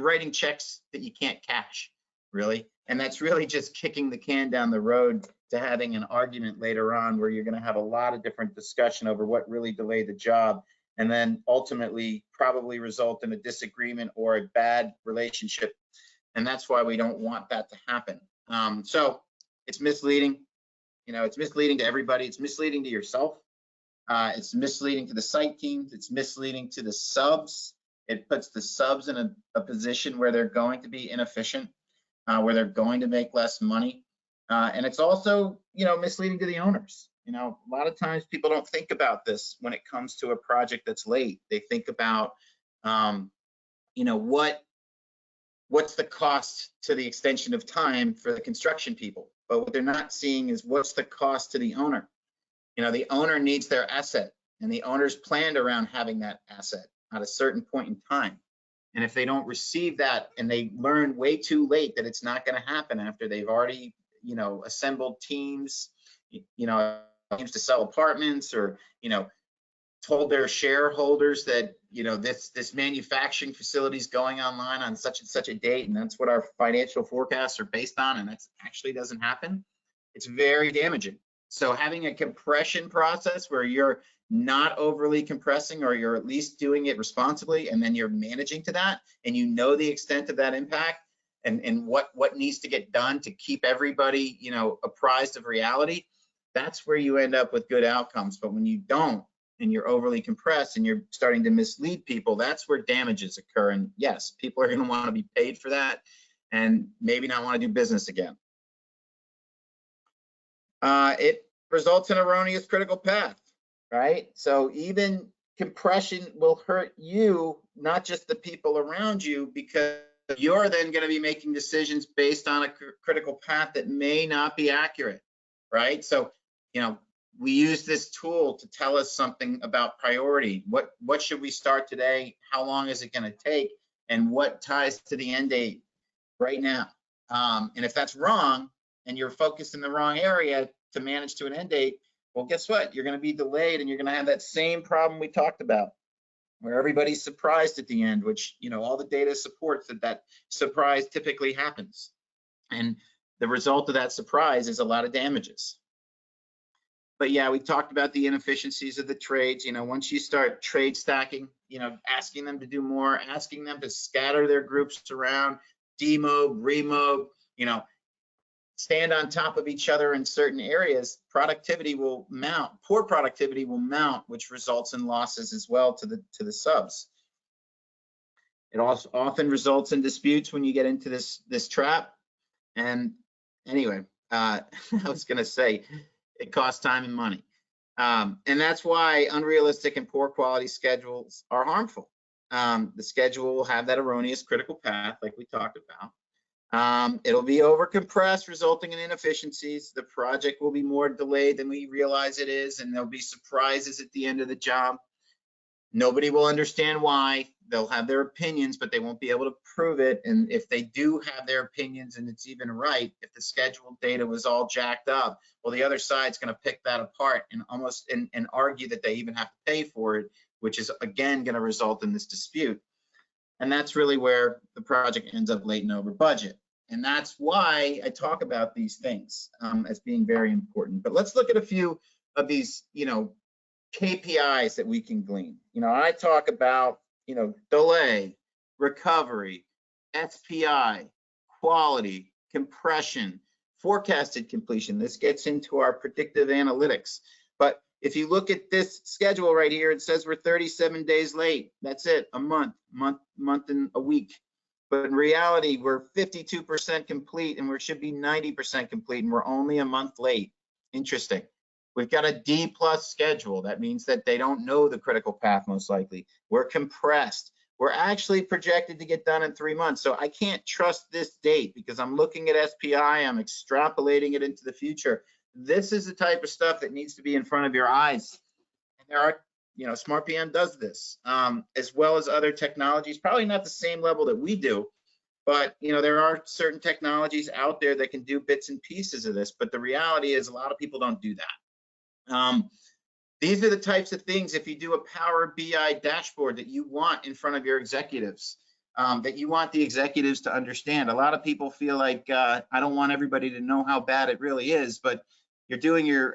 writing checks that you can't cash, really. And that's really just kicking the can down the road to having an argument later on where you're going to have a lot of different discussion over what really delayed the job, and then ultimately probably result in a disagreement or a bad relationship. And that's why we don't want that to happen. So it's misleading. It's misleading to everybody. It's misleading to yourself. It's misleading to the site teams. It's misleading to the subs. It puts the subs in a position where they're going to be inefficient, where they're going to make less money. And it's also, misleading to the owners. A lot of times people don't think about this when it comes to a project that's late. They think about, what's the cost to the extension of time for the construction people? But what they're not seeing is what's the cost to the owner. The owner needs their asset, and the owner's planned around having that asset at a certain point in time. And if they don't receive that and they learn way too late that it's not going to happen after they've already, assembled teams, teams to sell apartments or, told their shareholders that, this manufacturing facility is going online on such and such a date, and that's what our financial forecasts are based on, and that actually doesn't happen, it's very damaging. So having a compression process where you're not overly compressing, or you're at least doing it responsibly, and then you're managing to that, and you know the extent of that impact, and what needs to get done to keep everybody, apprised of reality, that's where you end up with good outcomes. But when you don't, and you're overly compressed and you're starting to mislead people, that's where damages occur. And yes, people are going to want to be paid for that and maybe not want to do business again. It results in erroneous critical path, right? So even compression will hurt you, not just the people around you, because you're then going to be making decisions based on a critical path that may not be accurate, right? So, we use this tool to tell us something about priority. What should we start today? How long is it going to take? And what ties to the end date right now? And if that's wrong, and you're focused in the wrong area to manage to an end date, well, guess what? You're going to be delayed, and you're going to have that same problem we talked about, where everybody's surprised at the end, which, all the data supports that surprise typically happens. And the result of that surprise is a lot of damages. But yeah, we talked about the inefficiencies of the trades. Once you start trade stacking, asking them to do more, asking them to scatter their groups around, demob, remob, stand on top of each other in certain areas, productivity will mount. Poor productivity will mount, which results in losses as well to the subs. It also often results in disputes when you get into this trap. And anyway, I was going to say, it costs time and money. And that's why unrealistic and poor quality schedules are harmful. The schedule will have that erroneous critical path, like we talked about. It'll be overcompressed, resulting in inefficiencies. The project will be more delayed than we realize it is, and there'll be surprises at the end of the job. Nobody will understand why. They'll have their opinions, but they won't be able to prove it. And if they do have their opinions and it's even right, if the scheduled data was all jacked up, well, the other side's going to pick that apart and and argue that they even have to pay for it, which is again going to result in this dispute. And that's really where the project ends up late and over budget. And that's why I talk about these things as being very important. But let's look at a few of these, KPIs that we can glean. I talk about, delay, recovery, SPI, quality, compression, forecasted completion. This gets into our predictive analytics. But if you look at this schedule right here, it says we're 37 days late. That's it, a month and a week. But in reality, we're 52% complete, and we should be 90% complete, and we're only a month late. Interesting. We've got a D+ schedule. That means that they don't know the critical path, most likely. We're compressed. We're actually projected to get done in 3 months. So I can't trust this date because I'm looking at SPI, I'm extrapolating it into the future. This is the type of stuff that needs to be in front of your eyes. And there are, SmartPM does this, as well as other technologies, probably not the same level that we do, but there are certain technologies out there that can do bits and pieces of this. But the reality is a lot of people don't do that. These are the types of things, if you do a Power BI dashboard, that you want in front of your executives, that you want the executives to understand. A lot of people feel like, I don't want everybody to know how bad it really is, but you're doing your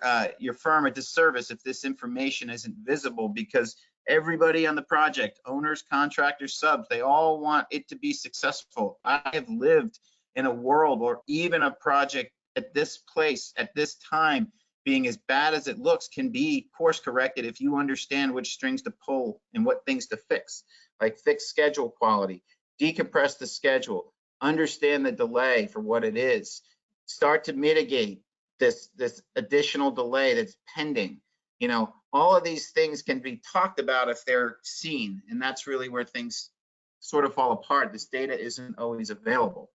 firm a disservice if this information isn't visible, because everybody on the project, owners, contractors, subs, they all want it to be successful. I have lived in a world or even a project at this place, at this time, being as bad as it looks, can be course corrected if you understand which strings to pull and what things to fix, like fix schedule quality, decompress the schedule, understand the delay for what it is, start to mitigate this additional delay that's pending. All of these things can be talked about if they're seen, and that's really where things sort of fall apart. This data isn't always available.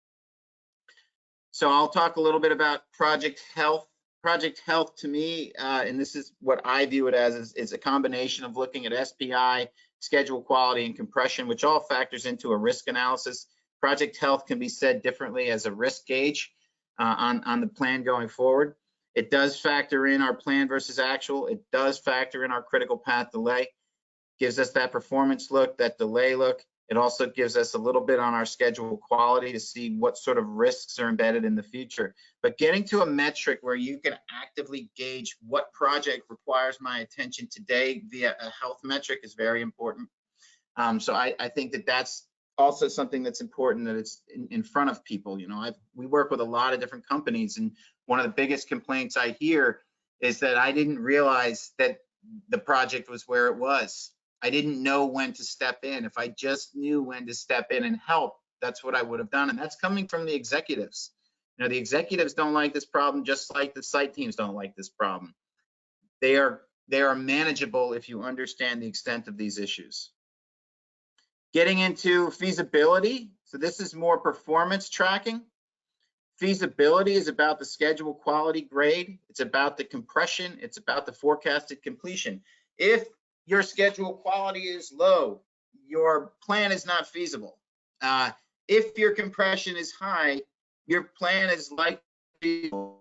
So I'll talk a little bit about project health. Project health, to me, and this is what I view it as, is a combination of looking at SPI, schedule quality, and compression, which all factors into a risk analysis. Project health can be said differently as a risk gauge on the plan going forward. It does factor in our plan versus actual. It does factor in our critical path delay. gives us that performance look, that delay look. It also gives us a little bit on our schedule quality to see what sort of risks are embedded in the future. But getting to a metric where you can actively gauge what project requires my attention today via a health metric is very important. So I think that that's also something that's important, that it's in front of people. You know, we work with a lot of different companies, and one of the biggest complaints I hear is that I didn't realize that the project was where it was. I didn't know when to step in. If I just knew when to step in and help, that's what I would have done. And that's coming from the executives. You know, the executives don't like this problem, just like the site teams don't like this problem. They are manageable if you understand the extent of these issues. Getting into feasibility. So this is more performance tracking. Feasibility is about the schedule quality grade. It's about the compression. It's about the forecasted completion. If your schedule quality is low, your plan is not feasible. If your compression is high, your plan is likely feasible.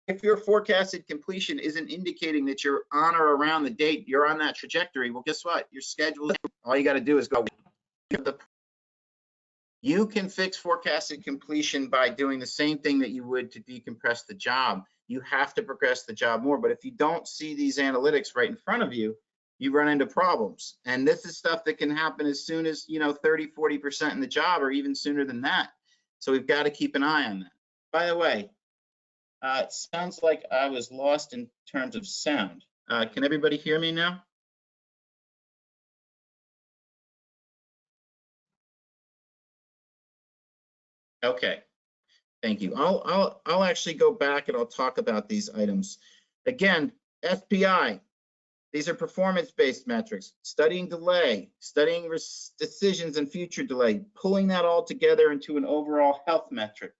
If your forecasted completion isn't indicating that you're on or around the date, you're on that trajectory, well, guess what? Your schedule, all you got to do is go. You can fix forecasted completion by doing the same thing that you would to decompress the job. You have to progress the job more, but if you don't see these analytics right in front of you, you run into problems. And this is stuff that can happen as soon as, 30, 40% in the job, or even sooner than that. So we've got to keep an eye on that. By the way, it sounds like I was lost in terms of sound. Can everybody hear me now? Okay, thank you. I'll actually go back and I'll talk about these items. Again, SPI, these are performance-based metrics. Studying delay, studying decisions and future delay, pulling that all together into an overall health metric.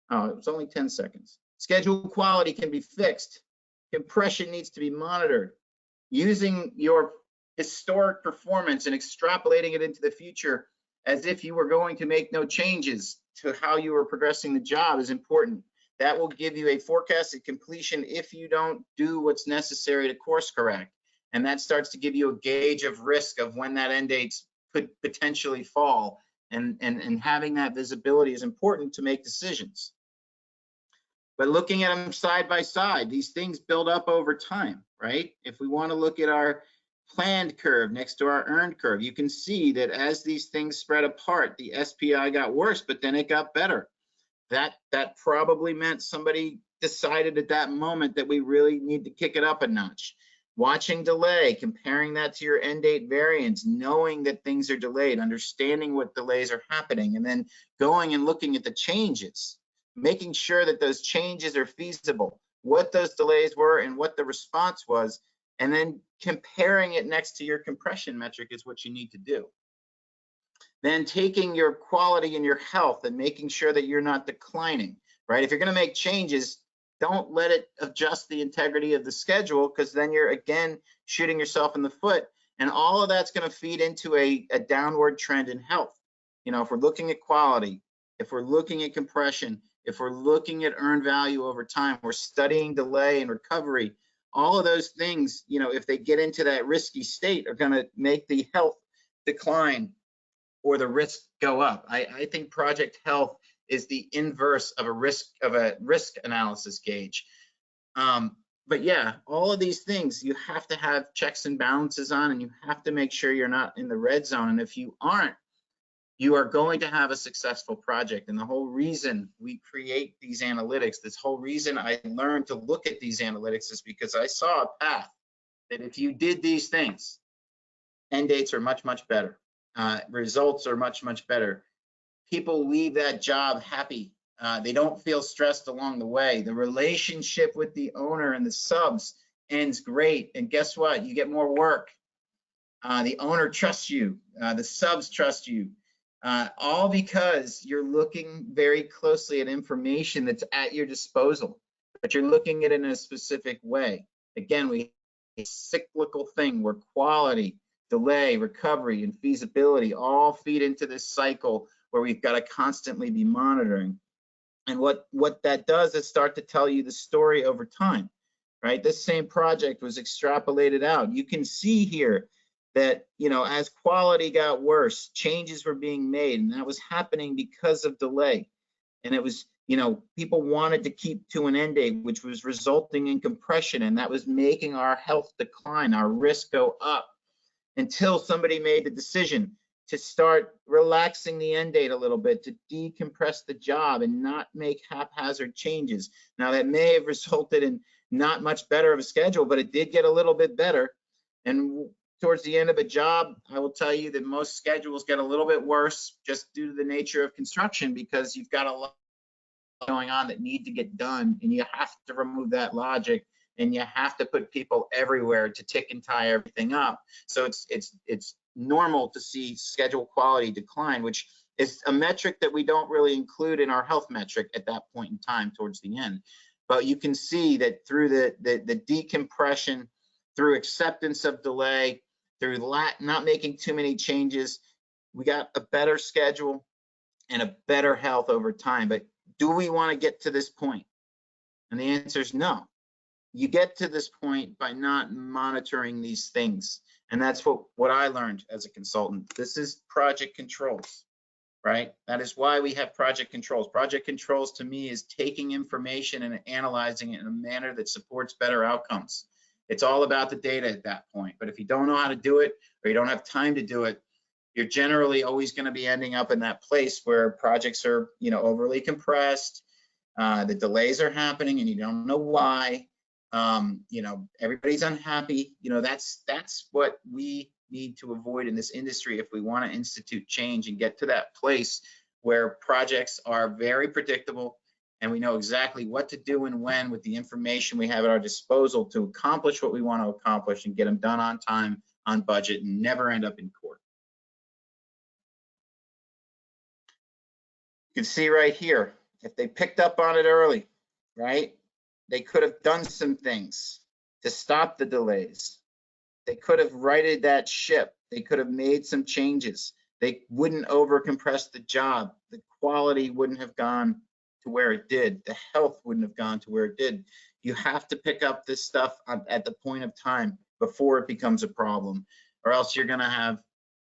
Oh, it was only 10 seconds. Schedule quality can be fixed. Compression needs to be monitored. Using your historic performance and extrapolating it into the future as if you were going to make no changes to how you were progressing the job is important. That will give you a forecasted completion if you don't do what's necessary to course correct. And that starts to give you a gauge of risk of when that end date could potentially fall. And having that visibility is important to make decisions. But looking at them side by side, these things build up over time, right? If we want to look at our planned curve next to our earned curve, you can see that as these things spread apart, the SPI got worse, but then it got better. That probably meant somebody decided at that moment that we really need to kick it up a notch. Watching delay, comparing that to your end date variance, knowing that things are delayed, understanding what delays are happening, and then going and looking at the changes, making sure that those changes are feasible, what those delays were and what the response was, and then comparing it next to your compression metric is what you need to do. Then taking your quality and your health and making sure that you're not declining, right? If you're going to make changes, don't let it adjust the integrity of the schedule, because then you're again shooting yourself in the foot. And all of that's going to feed into a downward trend in health. If we're looking at quality, if we're looking at compression, if we're looking at earned value over time, we're studying delay and recovery, all of those things, if they get into that risky state, are going to make the health decline or the risk go up. I think project health is the inverse of a risk analysis gauge. But yeah, all of these things you have to have checks and balances on, and you have to make sure you're not in the red zone. And if you aren't, you are going to have a successful project. And the whole reason we create these analytics, this whole reason I learned to look at these analytics, is because I saw a path that if you did these things, end dates are much, much better. Results are much, much better. People leave that job happy. They don't feel stressed along the way. The relationship with the owner and the subs ends great. And guess what? You get more work. The owner trusts you. The subs trust you. all because you're looking very closely at information that's at your disposal, but you're looking at it in a specific way. Again, we have a cyclical thing where quality, delay, recovery, and feasibility all feed into this cycle where we've got to constantly be monitoring. And what that does is start to tell you the story over time, right? This same project was extrapolated out. You can see here that, you know, as quality got worse, changes were being made, and that was happening because of delay. And it was, you know, people wanted to keep to an end date, which was resulting in compression, and that was making our health decline, our risk go up, until somebody made the decision to start relaxing the end date a little bit, to decompress the job and not make haphazard changes. Now, that may have resulted in not much better of a schedule, but it did get a little bit better. And towards the end of a job, I will tell you that most schedules get a little bit worse just due to the nature of construction, because you've got a lot going on that need to get done, and you have to remove that logic, and you have to put people everywhere to tick and tie everything up. So it's normal to see schedule quality decline, which is a metric that we don't really include in our health metric at that point in time towards the end. But you can see that through the decompression, through acceptance of delay, through not making too many changes, we got a better schedule and a better health over time. But do we want to get to this point? And the answer is no. You get to this point by not monitoring these things. And that's what I learned as a consultant. This is project controls, right? That is why we have project controls. Project controls to me is taking information and analyzing it in a manner that supports better outcomes. It's all about the data at that point. But if you don't know how to do it, or you don't have time to do it, you're generally always going to be ending up in that place where projects are, you know, overly compressed. The delays are happening and you don't know why. You know, everybody's unhappy. You know, that's what we need to avoid in this industry if we want to institute change and get to that place where projects are very predictable and we know exactly what to do and when with the information we have at our disposal to accomplish what we want to accomplish and get them done on time, on budget, and never end up in court. You can see right here, if they picked up on it early, right? They could have done some things to stop the delays. They could have righted that ship. They could have made some changes. They wouldn't overcompress the job. The quality wouldn't have gone to where it did. The health wouldn't have gone to where it did. You have to pick up this stuff at the point of time before it becomes a problem, or else you're going to have,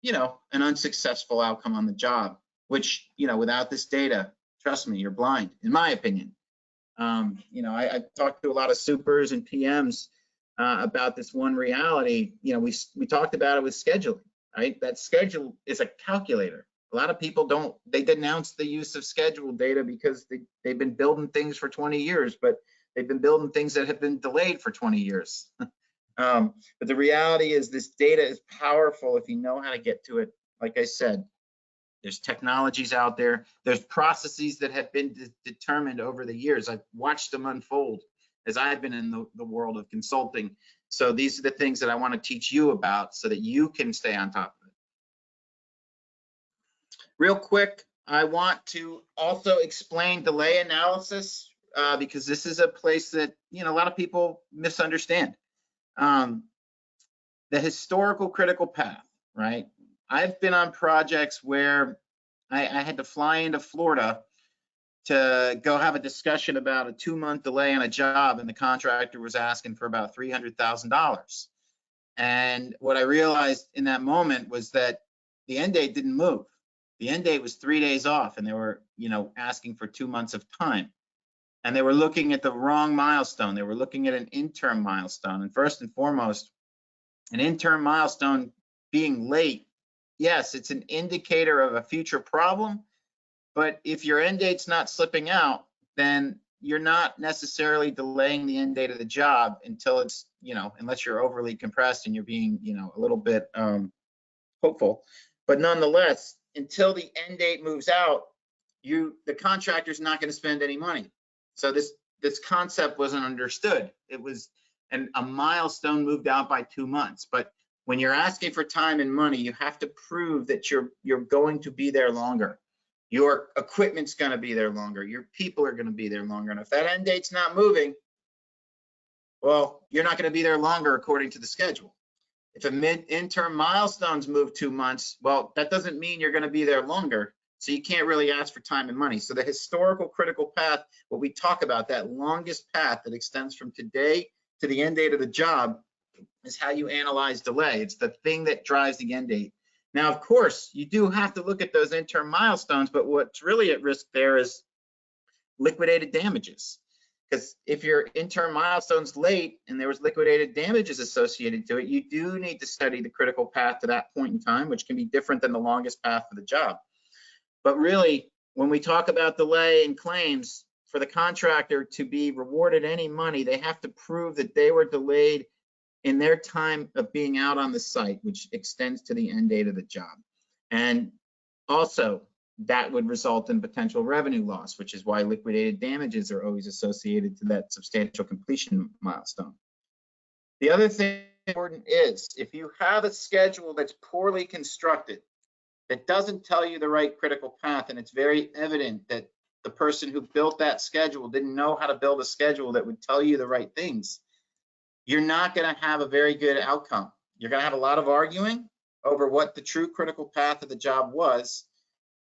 you know, an unsuccessful outcome on the job, which, you know, without this data, trust me, you're blind, in my opinion. You know, I talked to a lot of supers and PMs about this one reality. You know, we talked about it with scheduling, right? That schedule is a calculator. A lot of people they denounce the use of schedule data because they've been building things for 20 years, but they've been building things that have been delayed for 20 years. But the reality is this data is powerful if you know how to get to it. Like I said, there's technologies out there. There's processes that have been determined over the years. I've watched them unfold as I've been in the world of consulting. So these are the things that I want to teach you about so that you can stay on top of it. Real quick, I want to also explain delay analysis because this is a place that, you know, a lot of people misunderstand. The historical critical path, right? I've been on projects where I had to fly into Florida to go have a discussion about a 2-month delay on a job, and the contractor was asking for about $300,000. And what I realized in that moment was that the end date didn't move. The end date was 3 days off, and they were, you know, asking for 2 months of time. And they were looking at the wrong milestone. They were looking at an interim milestone. And first and foremost, an interim milestone being late, yes, it's an indicator of a future problem, but if your end date's not slipping out, then you're not necessarily delaying the end date of the job until it's, you know, unless you're overly compressed and you're being, you know, a little bit hopeful. But nonetheless, until the end date moves out, the contractor's not going to spend any money. So this concept wasn't understood. It was, and a milestone moved out by 2 months, but When you're asking for time and money, you have to prove that you're going to be there longer. Your equipment's going to be there longer. Your people are going to be there longer. And if that end date's not moving, well, you're not going to be there longer according to the schedule. If a midterm milestones move 2 months, well, that doesn't mean you're going to be there longer. So you can't really ask for time and money. So the historical critical path, what we talk about, that longest path that extends from today to the end date of the job, is how you analyze delay. It's the thing that drives the end date. Now, of course, you do have to look at those interim milestones, but what's really at risk there is liquidated damages. Because if your interim milestone's late and there was liquidated damages associated to it, you do need to study the critical path to that point in time, which can be different than the longest path for the job. But really, when we talk about delay and claims, for the contractor to be rewarded any money, they have to prove that they were delayed in their time of being out on the site, which extends to the end date of the job. And also, that would result in potential revenue loss, which is why liquidated damages are always associated to that substantial completion milestone. The other thing important is, if you have a schedule that's poorly constructed, that doesn't tell you the right critical path, and it's very evident that the person who built that schedule didn't know how to build a schedule that would tell you the right things, you're not going to have a very good outcome. You're going to have a lot of arguing over what the true critical path of the job was,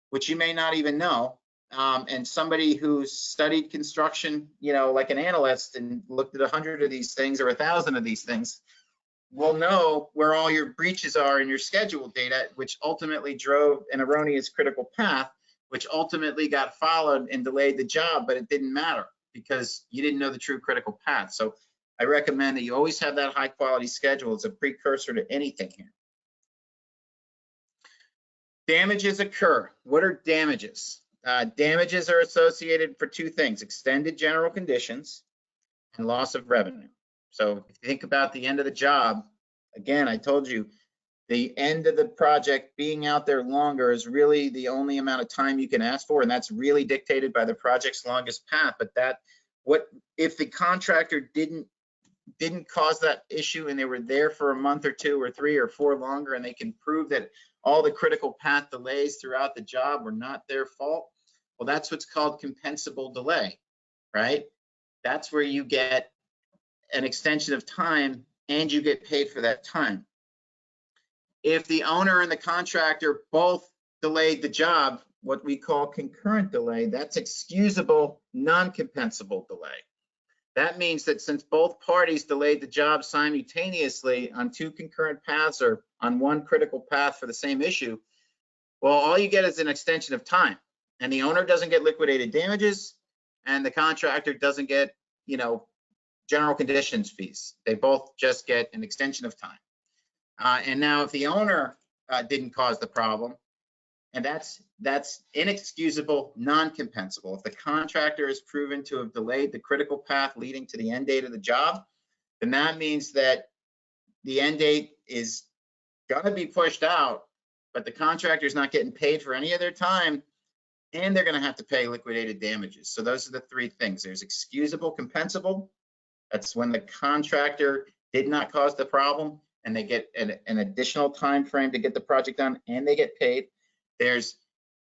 which you may not even know. And somebody who's studied construction, like an analyst and looked at 100 of these things or 1,000 of these things, will know where all your breaches are in your schedule data, which ultimately drove an erroneous critical path, which ultimately got followed and delayed the job, but it didn't matter because you didn't know the true critical path. So I recommend that you always have that high quality schedule as a precursor to anything here. Damages occur. What are damages? Damages are associated for two things: extended general conditions and loss of revenue. So if you think about the end of the job, again, I told you the end of the project being out there longer is really the only amount of time you can ask for, and that's really dictated by the project's longest path. But what if the contractor didn't cause that issue and they were there for a month or 2 or 3 or 4 longer, and they can prove that all the critical path delays throughout the job were not their fault? Well, that's what's called compensable delay, right? That's where you get an extension of time and you get paid for that time. If the owner and the contractor both delayed the job, what we call concurrent delay, that's excusable non-compensable delay. That means that since both parties delayed the job simultaneously on 2 concurrent paths or on 1 critical path for the same issue, well, all you get is an extension of time, and the owner doesn't get liquidated damages and the contractor doesn't get, general conditions fees. They both just get an extension of time. And now if the owner didn't cause the problem, and that's inexcusable, non-compensable. If the contractor is proven to have delayed the critical path leading to the end date of the job, then that means that the end date is gonna be pushed out, but the contractor is not getting paid for any of their time, and they're gonna have to pay liquidated damages. So those are the 3 things. There's excusable, compensable. That's when the contractor did not cause the problem and they get an additional time frame to get the project done and they get paid. There's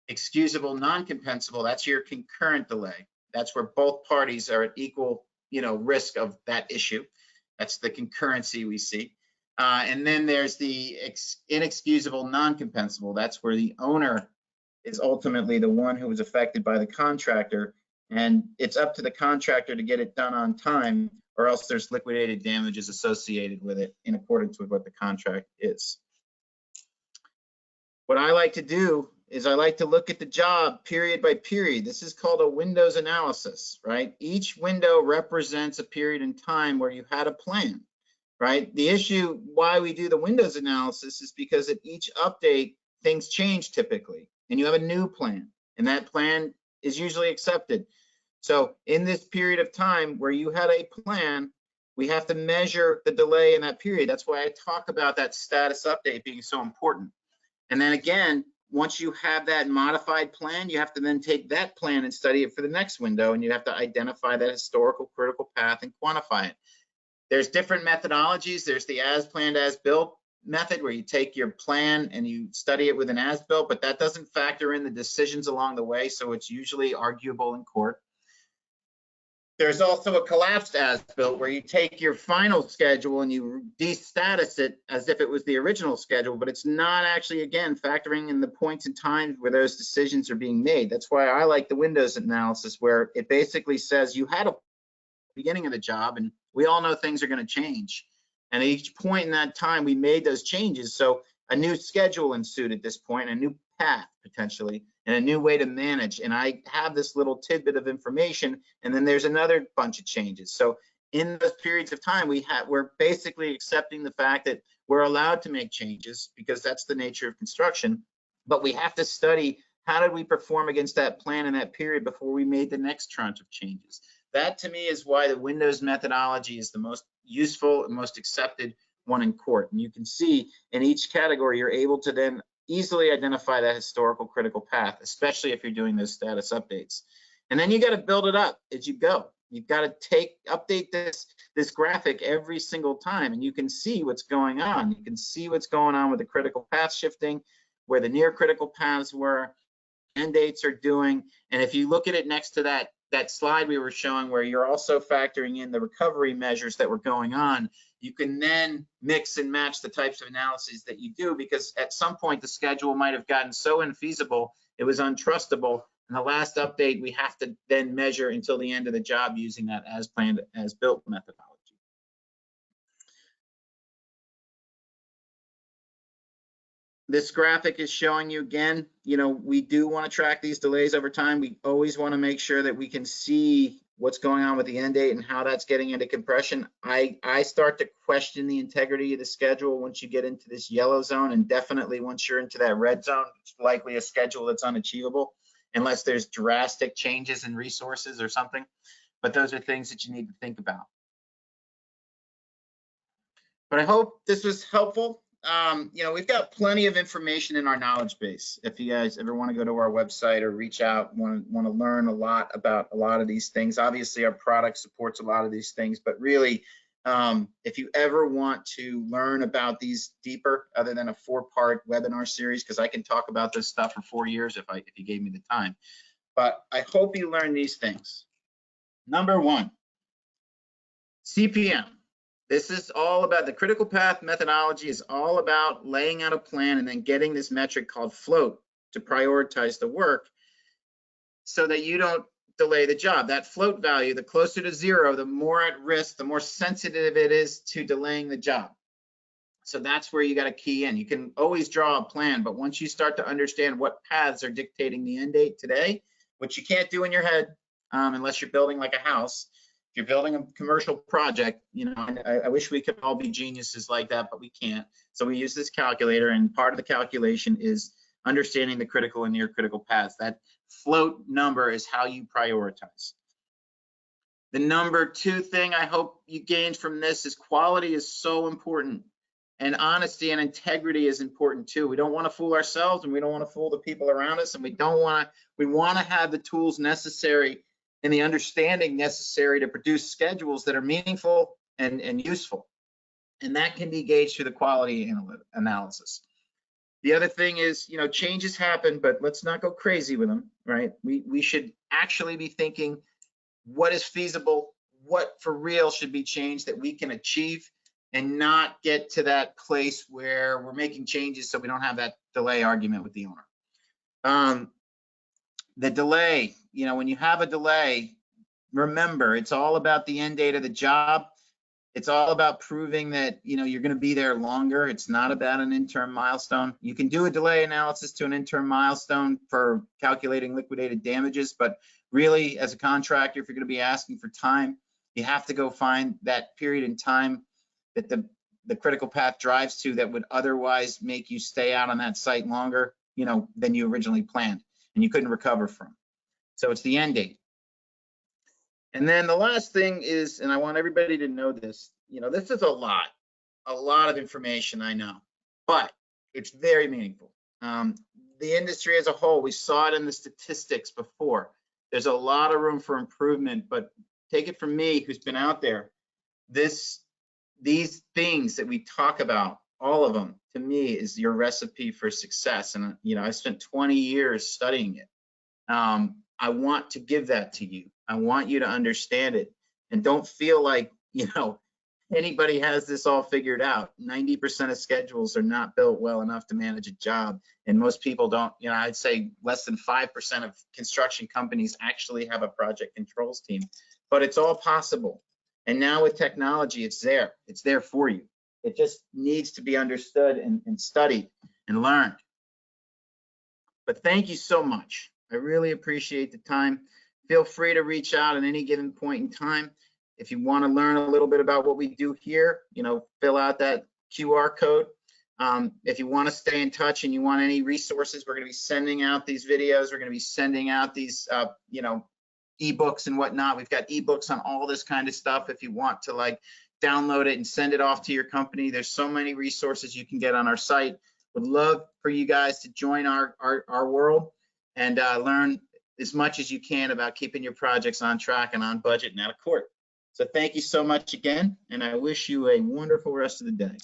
excusable, non-compensable. That's your concurrent delay. That's where both parties are at equal, risk of that issue. That's the concurrency we see. And then there's the inexcusable, non-compensable. That's where the owner is ultimately the one who was affected by the contractor, and it's up to the contractor to get it done on time, or else there's liquidated damages associated with it in accordance with what the contract is. What I like to do is I like to look at the job period by period. This is called a windows analysis, right? Each window represents a period in time where you had a plan, right? The issue why we do the windows analysis is because at each update, things change typically, and you have a new plan, and that plan is usually accepted. So in this period of time where you had a plan, we have to measure the delay in that period. That's why I talk about that status update being so important. And then again, once you have that modified plan, you have to then take that plan and study it for the next window, and you have to identify that historical critical path and quantify it. There's different methodologies. There's the as planned, as built method where you take your plan and you study it with an as-built, but that doesn't factor in the decisions along the way, so it's usually arguable in court. There's also a collapsed as-built where you take your final schedule and you de-status it as if it was the original schedule, but it's not actually, again, factoring in the points in time where those decisions are being made. That's why I like the Windows analysis, where it basically says you had a beginning of the job, and we all know things are going to change. And at each point in that time, we made those changes. So a new schedule ensued at this point, a new path potentially, and a new way to manage. And I have this little tidbit of information, and then there's another bunch of changes. So in those periods of time, we're basically accepting the fact that we're allowed to make changes because that's the nature of construction. But we have to study how did we perform against that plan in that period before we made the next tranche of changes. That to me is why the Windows methodology is the most useful and most accepted one in court. And you can see in each category, you're able to then easily identify that historical critical path, especially if you're doing those status updates. And then you got to build it up as you go. You've got to update this graphic every single time, and you can see what's going on. You can see what's going on with the critical path shifting, where the near critical paths were, end dates are doing. And if you look at it next to that slide we were showing, where you're also factoring in the recovery measures that were going on, you can then mix and match the types of analyses that you do, because at some point the schedule might have gotten so infeasible, it was untrustable. And the last update, we have to then measure until the end of the job using that as planned, as built methodology. This graphic is showing you again, we do want to track these delays over time. We always want to make sure that we can see what's going on with the end date and how that's getting into compression. I start to question the integrity of the schedule once you get into this yellow zone, and definitely once you're into that red zone, it's likely a schedule that's unachievable unless there's drastic changes in resources or something. But those are things that you need to think about. But I hope this was helpful. We've got plenty of information in our knowledge base. If you guys ever want to go to our website or reach out, want to learn a lot about a lot of these things. Obviously, our product supports a lot of these things, but really, if you ever want to learn about these deeper, other than a 4-part webinar series, because I can talk about this stuff for 4 years if you gave me the time. But I hope you learn these things. Number 1, CPM. This is all about the critical path methodology, is all about laying out a plan and then getting this metric called float to prioritize the work so that you don't delay the job. That float value, the closer to 0, the more at risk, the more sensitive it is to delaying the job. So that's where you got to key in. You can always draw a plan, but once you start to understand what paths are dictating the end date today, which you can't do in your head unless you're building like a house. You're building a commercial project, I wish we could all be geniuses like that, but we can't. So we use this calculator, and part of the calculation is understanding the critical and near critical paths. That float number is how you prioritize. The number 2 thing I hope you gained from this is quality is so important, and honesty and integrity is important too. We don't want to fool ourselves, and we don't want to fool the people around us, and we want to have the tools necessary and the understanding necessary to produce schedules that are meaningful and useful. And that can be gauged through the quality analysis. The other thing is, changes happen, but let's not go crazy with them, right? We should actually be thinking what is feasible, what for real should be changed that we can achieve, and not get to that place where we're making changes so we don't have that delay argument with the owner. The delay, when you have a delay, remember, it's all about the end date of the job. It's all about proving that, you're going to be there longer. It's not about an interim milestone. You can do a delay analysis to an interim milestone for calculating liquidated damages, but really, as a contractor, if you're going to be asking for time, you have to go find that period in time that the critical path drives to that would otherwise make you stay out on that site longer, than you originally planned, and you couldn't recover from. So it's the end date. And then the last thing is, and I want everybody to know this, this is a lot of information, I know, but it's very meaningful. The industry as a whole, we saw it in the statistics before. There's a lot of room for improvement, but take it from me, who's been out there, these things that we talk about all of them, to me, is your recipe for success. And, I spent 20 years studying it. I want to give that to you. I want you to understand it. And don't feel like, anybody has this all figured out. 90% of schedules are not built well enough to manage a job. And most people don't, I'd say less than 5% of construction companies actually have a project controls team, but it's all possible. And now with technology, it's there for you. It just needs to be understood and studied and learned. But thank you so much. I really appreciate the time. Feel free to reach out at any given point in time. If you want to learn a little bit about what we do here, fill out that QR code. If you want to stay in touch and you want any resources, we're going to be sending out these videos. We're going to be sending out these, ebooks and whatnot. We've got ebooks on all this kind of stuff. If you want to download it and send it off to your company, there's so many resources you can get on our site. Would love for you guys to join our world and learn as much as you can about keeping your projects on track and on budget and out of court. So thank you so much again, and I wish you a wonderful rest of the day.